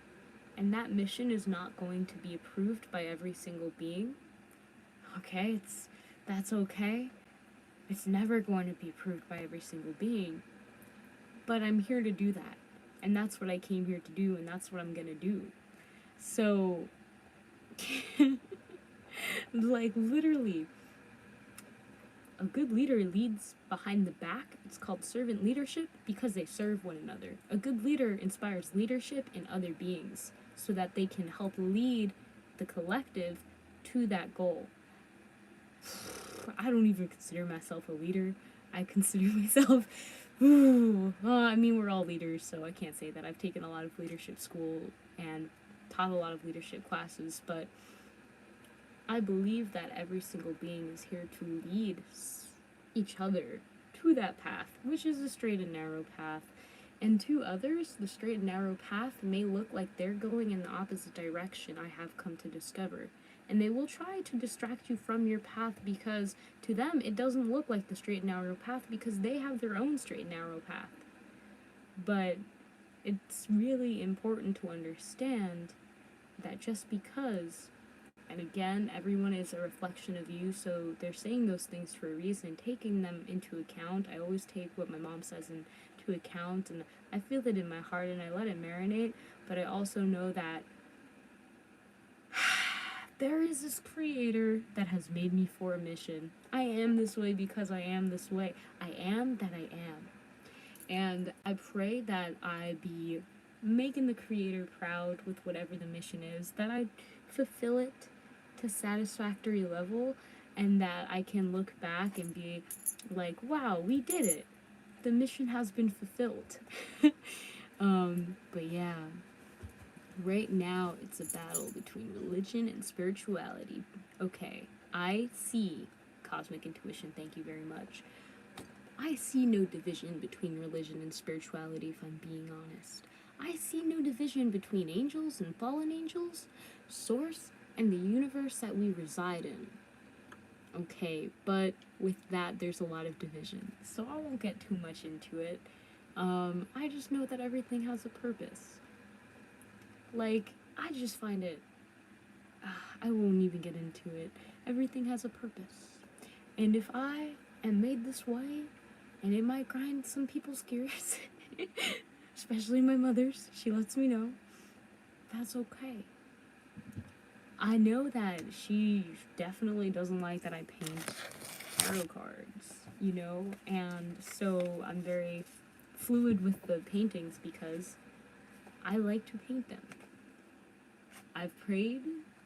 and that mission is not going to be approved by every single being. Okay, that's okay. It's never going to be approved by every single being. But I'm here to do that. And that's what I came here to do, and that's what I'm gonna do. So, like, literally, a good leader leads behind the back. It's called servant leadership because they serve one another. A good leader inspires leadership in other beings so that they can help lead the collective to that goal. I don't even consider myself a leader. I consider myself, I mean, we're all leaders, so I can't say that. I've taken a lot of leadership school and taught a lot of leadership classes, but I believe that every single being is here to lead each other to that path, which is a straight and narrow path. And to others, the straight and narrow path may look like they're going in the opposite direction, I have come to discover. And they will try to distract you from your path because to them it doesn't look like the straight and narrow path because they have their own straight and narrow path. But it's really important to understand that just because, and again, everyone is a reflection of you, so they're saying those things for a reason, taking them into account. I always take what my mom says into account, and I feel it in my heart and I let it marinate, but I also know that there is this creator that has made me for a mission. I am this way because I am this way. I am that I am. And I pray that I be making the creator proud with whatever the mission is, that I fulfill it to satisfactory level, and that I can look back and be like, wow, we did it. The mission has been fulfilled. But yeah, right now it's a battle between religion and spirituality. Okay, I see cosmic intuition, thank you very much. I see no division between religion and spirituality, if I'm being honest. I see no division between angels and fallen angels, source, and the universe that we reside in. Okay, but with that, there's a lot of division, so I won't get too much into it. I just know that everything has a purpose. Like, I just find it. I won't even get into it. Everything has a purpose. And if I am made this way, and it might grind some people's gears, especially my mother's, she lets me know, that's okay. I know that she definitely doesn't like that I paint tarot cards, you know, and so I'm very fluid with the paintings because I like to paint them. I've prayed.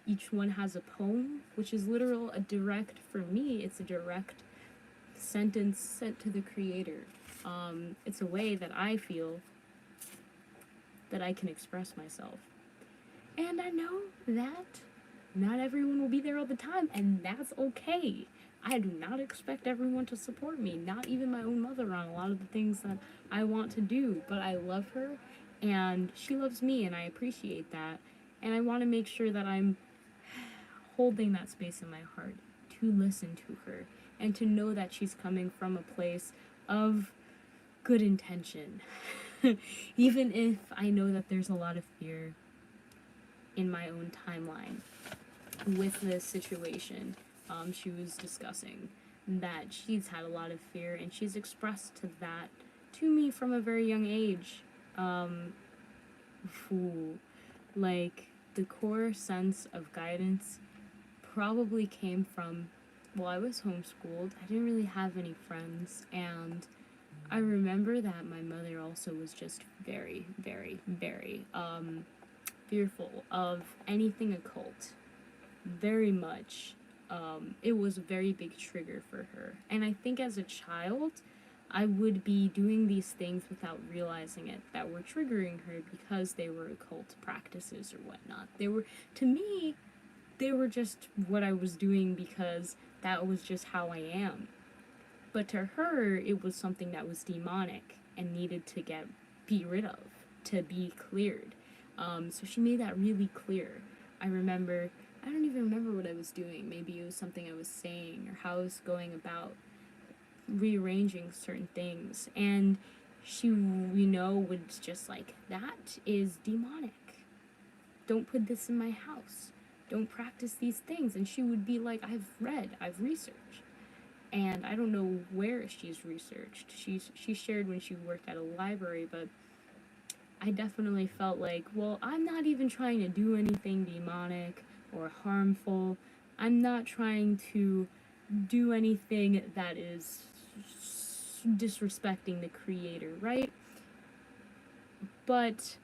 Each one has a poem, which is literal, a direct, for me, it's a direct sentence sent to the creator. It's a way that I feel that I can express myself. And I know that not everyone will be there all the time, and that's okay. I do not expect everyone to support me, not even my own mother, on a lot of the things that I want to do, but I love her, and she loves me, and I appreciate that, and I want to make sure that I'm holding that space in my heart to listen to her, and to know that she's coming from a place of good intention. Even if I know that there's a lot of fear in my own timeline with this situation. She was discussing that she's had a lot of fear, and she's expressed that to me from a very young age. Like, the core sense of guidance probably came from, well, I was homeschooled. I didn't really have any friends, and I remember that my mother also was just very, very, very fearful of anything occult. Very much. It was a very big trigger for her. And I think as a child, I would be doing these things without realizing it, that were triggering her because they were occult practices or whatnot. To me, they were just what I was doing because that was just how I am. But to her, it was something that was demonic and needed to be rid of, to be cleared. So she made that really clear. I don't even remember what I was doing. Maybe it was something I was saying or how I was going about rearranging certain things. And she, would just like, that is demonic. Don't put this in my house. Don't practice these things. And she would be like, I've researched. And I don't know where she's researched. She shared when she worked at a library, but I definitely felt like, well, I'm not even trying to do anything demonic or harmful. I'm not trying to do anything that is disrespecting the creator, right? But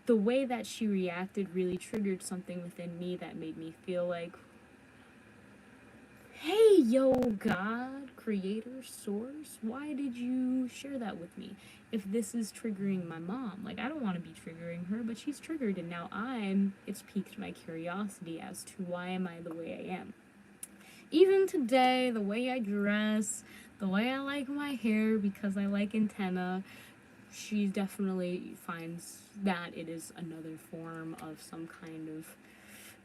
the way that she reacted really triggered something within me that made me feel like, hey, yo, God, creator, source, why did you share that with me? If this is triggering my mom, like, I don't want to be triggering her, but she's triggered, and now it's piqued my curiosity as to why am I the way I am. Even today, the way I dress, the way I like my hair because I like antenna, she definitely finds that it is another form of some kind of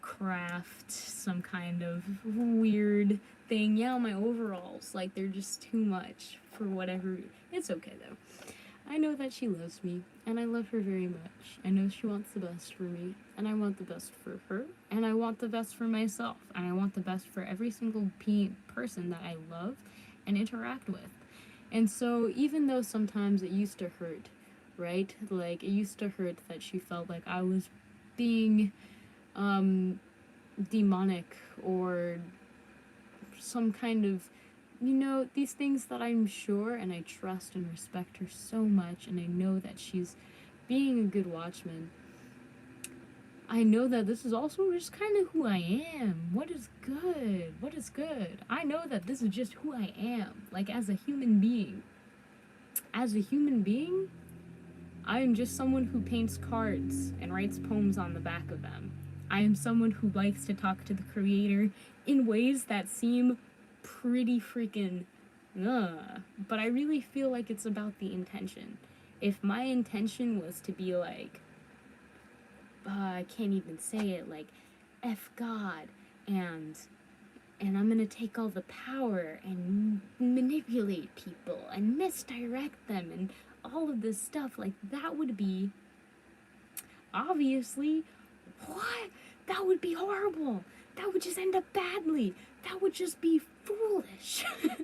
craft, some kind of weird thing. Yeah, my overalls, like, they're just too much for whatever. It's okay though. I know that she loves me, and I love her very much. I know she wants the best for me, and I want the best for her, and I want the best for myself, and I want the best for every single person that I love and interact with. And so even though sometimes it used to hurt, right? Like, it used to hurt that she felt like I was being demonic or some kind of, these things that I'm sure and I trust and respect her so much, and I know that she's being a good watchman. I know that this is also just kind of who I am. What is good? What is good? I know that this is just who I am, like as a human being. As a human being, I am just someone who paints cards and writes poems on the back of them. I am someone who likes to talk to the creator in ways that seem pretty freaking but I really feel like it's about the intention. If my intention was to be like, I can't even say it, like, F God, and I'm gonna take all the power and manipulate people and misdirect them and all of this stuff, like, that would be, obviously, what? That would be horrible. That would just end up badly. That would just be foolish. That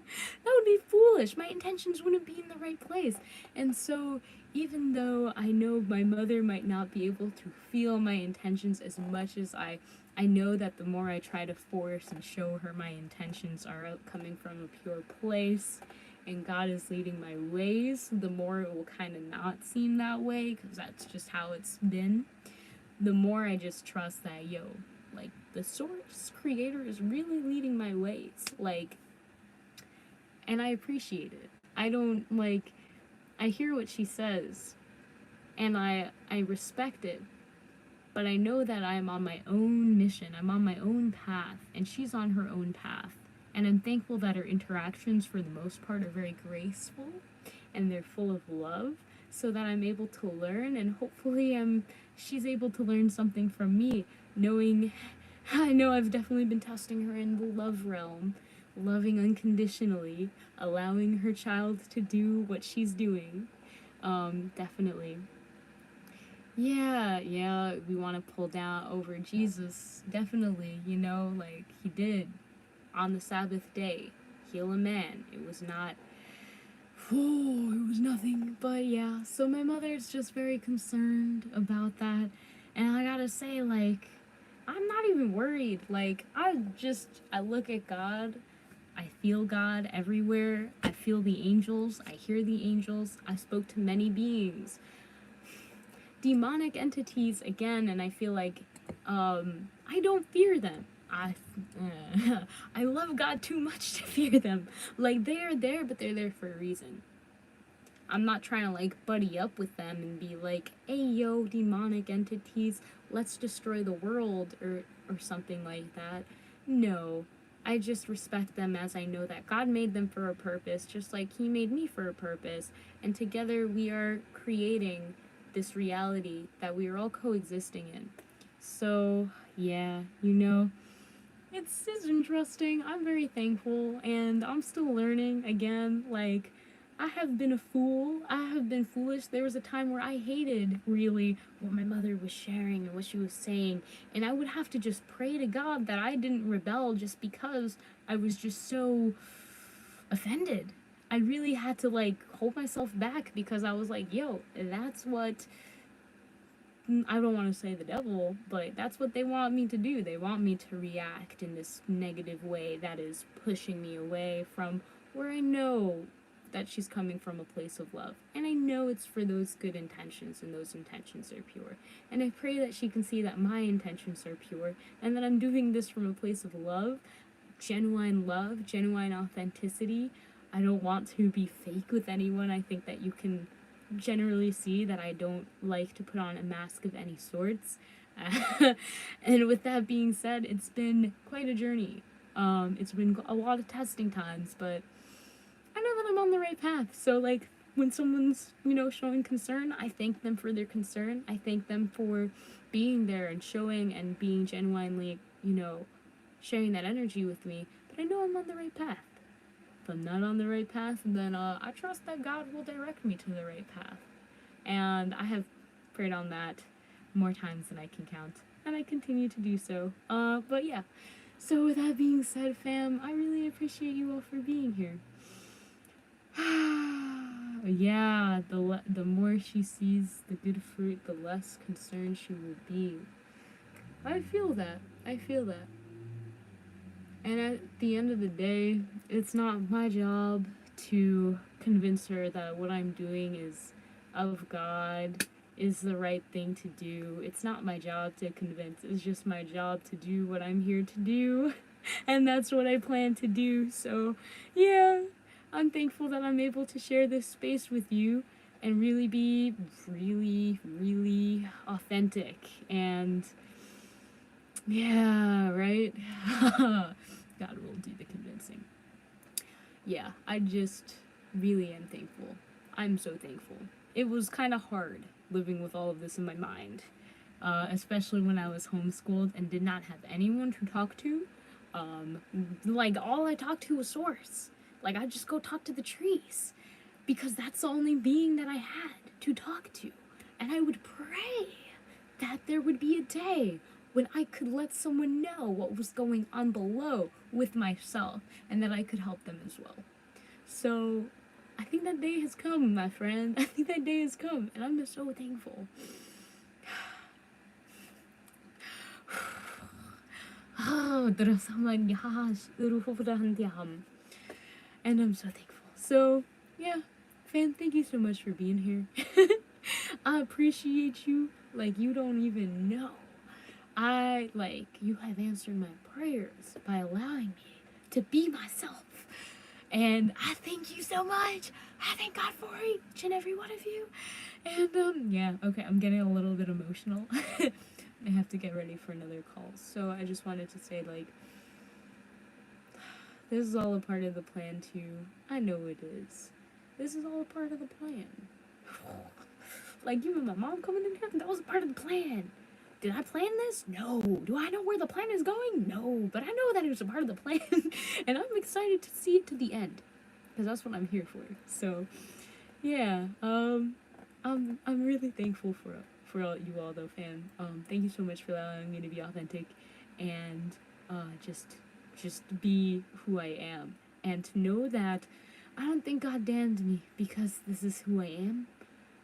would be foolish. My intentions wouldn't be in the right place. And so, even though I know my mother might not be able to feel my intentions as much as I know that the more I try to force and show her my intentions are coming from a pure place and God is leading my ways, the more it will kind of not seem that way, because that's just how it's been. The more I just trust that, like, the source creator is really leading my ways, like, and I appreciate it. I don't, like, I hear what she says, and I respect it, but I know that I'm on my own mission, I'm on my own path, and she's on her own path, and I'm thankful that our interactions, for the most part, are very graceful, and they're full of love, so that I'm able to learn, and hopefully she's able to learn something from me, knowing, I know I've definitely been testing her in the love realm, loving unconditionally, allowing her child to do what she's doing, definitely. Yeah, we want to pull down over Jesus, definitely, like he did on the Sabbath day, heal a man. It was not, it was nothing, but yeah, so my mother's just very concerned about that, and I gotta say, like, I'm not even worried, like, I look at God, I feel God everywhere, I feel the angels, I hear the angels, I spoke to many beings, demonic entities again, and I feel like I don't fear them. I love God too much to fear them. Like, they are there, but they're there for a reason. I'm not trying to like buddy up with them and be like, hey yo, demonic entities, let's destroy the world or something like that. No. I just respect them as I know that God made them for a purpose, just like he made me for a purpose, and together we are creating this reality that we are all coexisting in. So, yeah, it's interesting. I'm very thankful, and I'm still learning again. Like, I have been a fool. I have been foolish. There was a time where I hated really what my mother was sharing and what she was saying, and I would have to just pray to God that I didn't rebel just because I was just so offended. I really had to like hold myself back because I was like, yo, that's what, I don't want to say the devil, but that's what they want me to do. They want me to react in this negative way that is pushing me away from where I know that she's coming from a place of love. And I know it's for those good intentions, and those intentions are pure. And I pray that she can see that my intentions are pure and that I'm doing this from a place of love, genuine authenticity. I don't want to be fake with anyone. I think that you can generally see that I don't like to put on a mask of any sorts. And with that being said, it's been quite a journey. It's been a lot of testing times, but I know that I'm on the right path. So, like, when someone's, showing concern, I thank them for their concern. I thank them for being there and showing and being genuinely, sharing that energy with me. But I know I'm on the right path. If I'm not on the right path, then I trust that God will direct me to the right path. And I have prayed on that more times than I can count. And I continue to do so. But yeah. So with that being said, fam, I really appreciate you all for being here. Yeah, the more she sees the good fruit, the less concerned she will be. I feel that. I feel that. And at the end of the day, it's not my job to convince her that what I'm doing is of God, is the right thing to do. It's not my job to convince, it's just my job to do what I'm here to do. And that's what I plan to do. So, yeah, I'm thankful that I'm able to share this space with you and really be really authentic. And yeah, right? God will do the convincing. Yeah, I just really am thankful. I'm so thankful. It was kind of hard living with all of this in my mind, especially when I was homeschooled and did not have anyone to talk to. Like, all I talked to was Source. Like, I just go talk to the trees because that's the only being that I had to talk to. And I would pray that there would be a day when I could let someone know what was going on below with myself and that I could help them as well. So I think that day has come, my friend. I think that day has come, and I'm just so thankful. And I'm so thankful. So, yeah, fam, thank you so much for being here. I appreciate you like you don't even know. You have answered my prayers by allowing me to be myself. And I thank you so much. I thank God for each and every one of you. And, yeah, okay, I'm getting a little bit emotional. I have to get ready for another call. So I just wanted to say, like, this is all a part of the plan, too. I know it is. This is all a part of the plan. Like, you and my mom coming in here, that was a part of the plan. Did I plan this? No. Do I know where the plan is going? No. But I know that it was a part of the plan. And I'm excited to see it to the end. Because that's what I'm here for. So, yeah. I'm really thankful for all you all, though, fam. Thank you so much for allowing me to be authentic. And just be who I am. And to know that I don't think God damned me because this is who I am.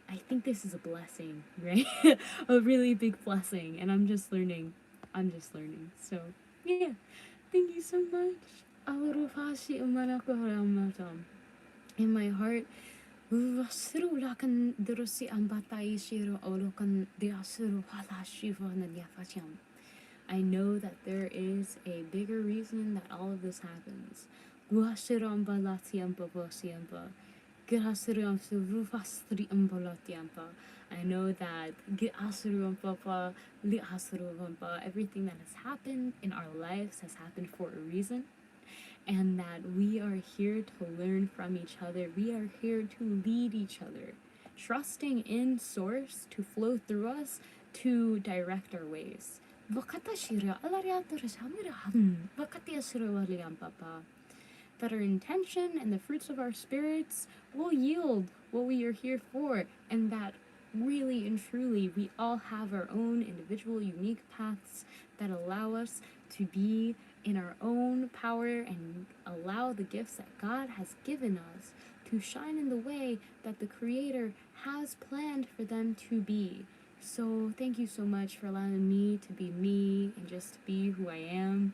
I think this is a blessing, right? A really big blessing, and I'm just learning. So, yeah, thank you so much. In my heart, I know that there is a bigger reason that all of this happens. I know that everything that has happened in our lives has happened for a reason, and that we are here to learn from each other. We are here to lead each other, trusting in Source to flow through us, to direct our ways. That our intention and the fruits of our spirits will yield what we are here for, and that really and truly we all have our own individual unique paths that allow us to be in our own power and allow the gifts that God has given us to shine in the way that the Creator has planned for them to be. So thank you so much for allowing me to be me and just to be who I am.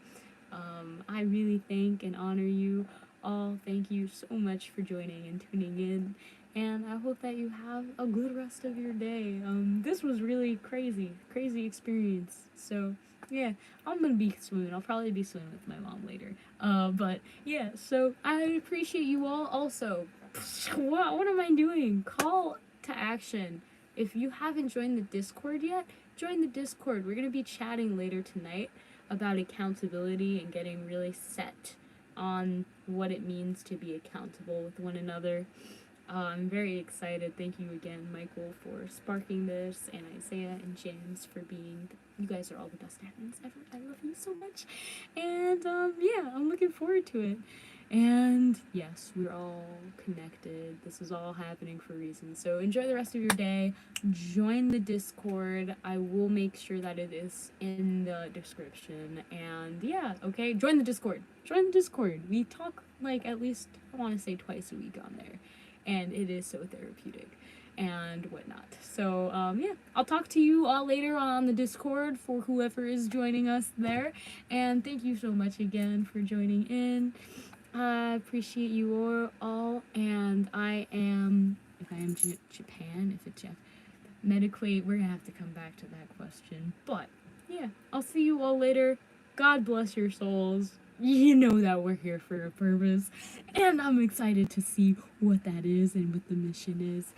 I really thank and honor you all. Thank you so much for joining and tuning in. And I hope that you have a good rest of your day. This was really crazy experience. So, yeah, I'm gonna be swimming. I'll probably be swimming with my mom later. But yeah, so I appreciate you all also. What am I doing? Call to action. If you haven't joined the Discord yet, join the Discord. We're gonna be chatting later tonight about accountability and getting really set on what it means to be accountable with one another. I'm very excited. Thank you again, Michael, for sparking this, and Isaiah and James for being. You guys are all the best admins ever. I love you so much. And yeah, I'm looking forward to it. And yes, we're all connected. This is all happening for a reason. So enjoy the rest of your day. Join the Discord. I will make sure that it is in the description. And yeah, okay, join the Discord. Join the Discord. We talk like at least, I want to say, twice a week on there. And it is so therapeutic. and whatnot. So, yeah, I'll talk to you all later on the Discord for whoever is joining us there. And thank you so much again for joining in. I appreciate you all. And if I am Japan, if it's medically, we're gonna have to come back to that question. But, yeah, I'll see you all later. God bless your souls. You know that we're here for a purpose. And I'm excited to see what that is and what the mission is.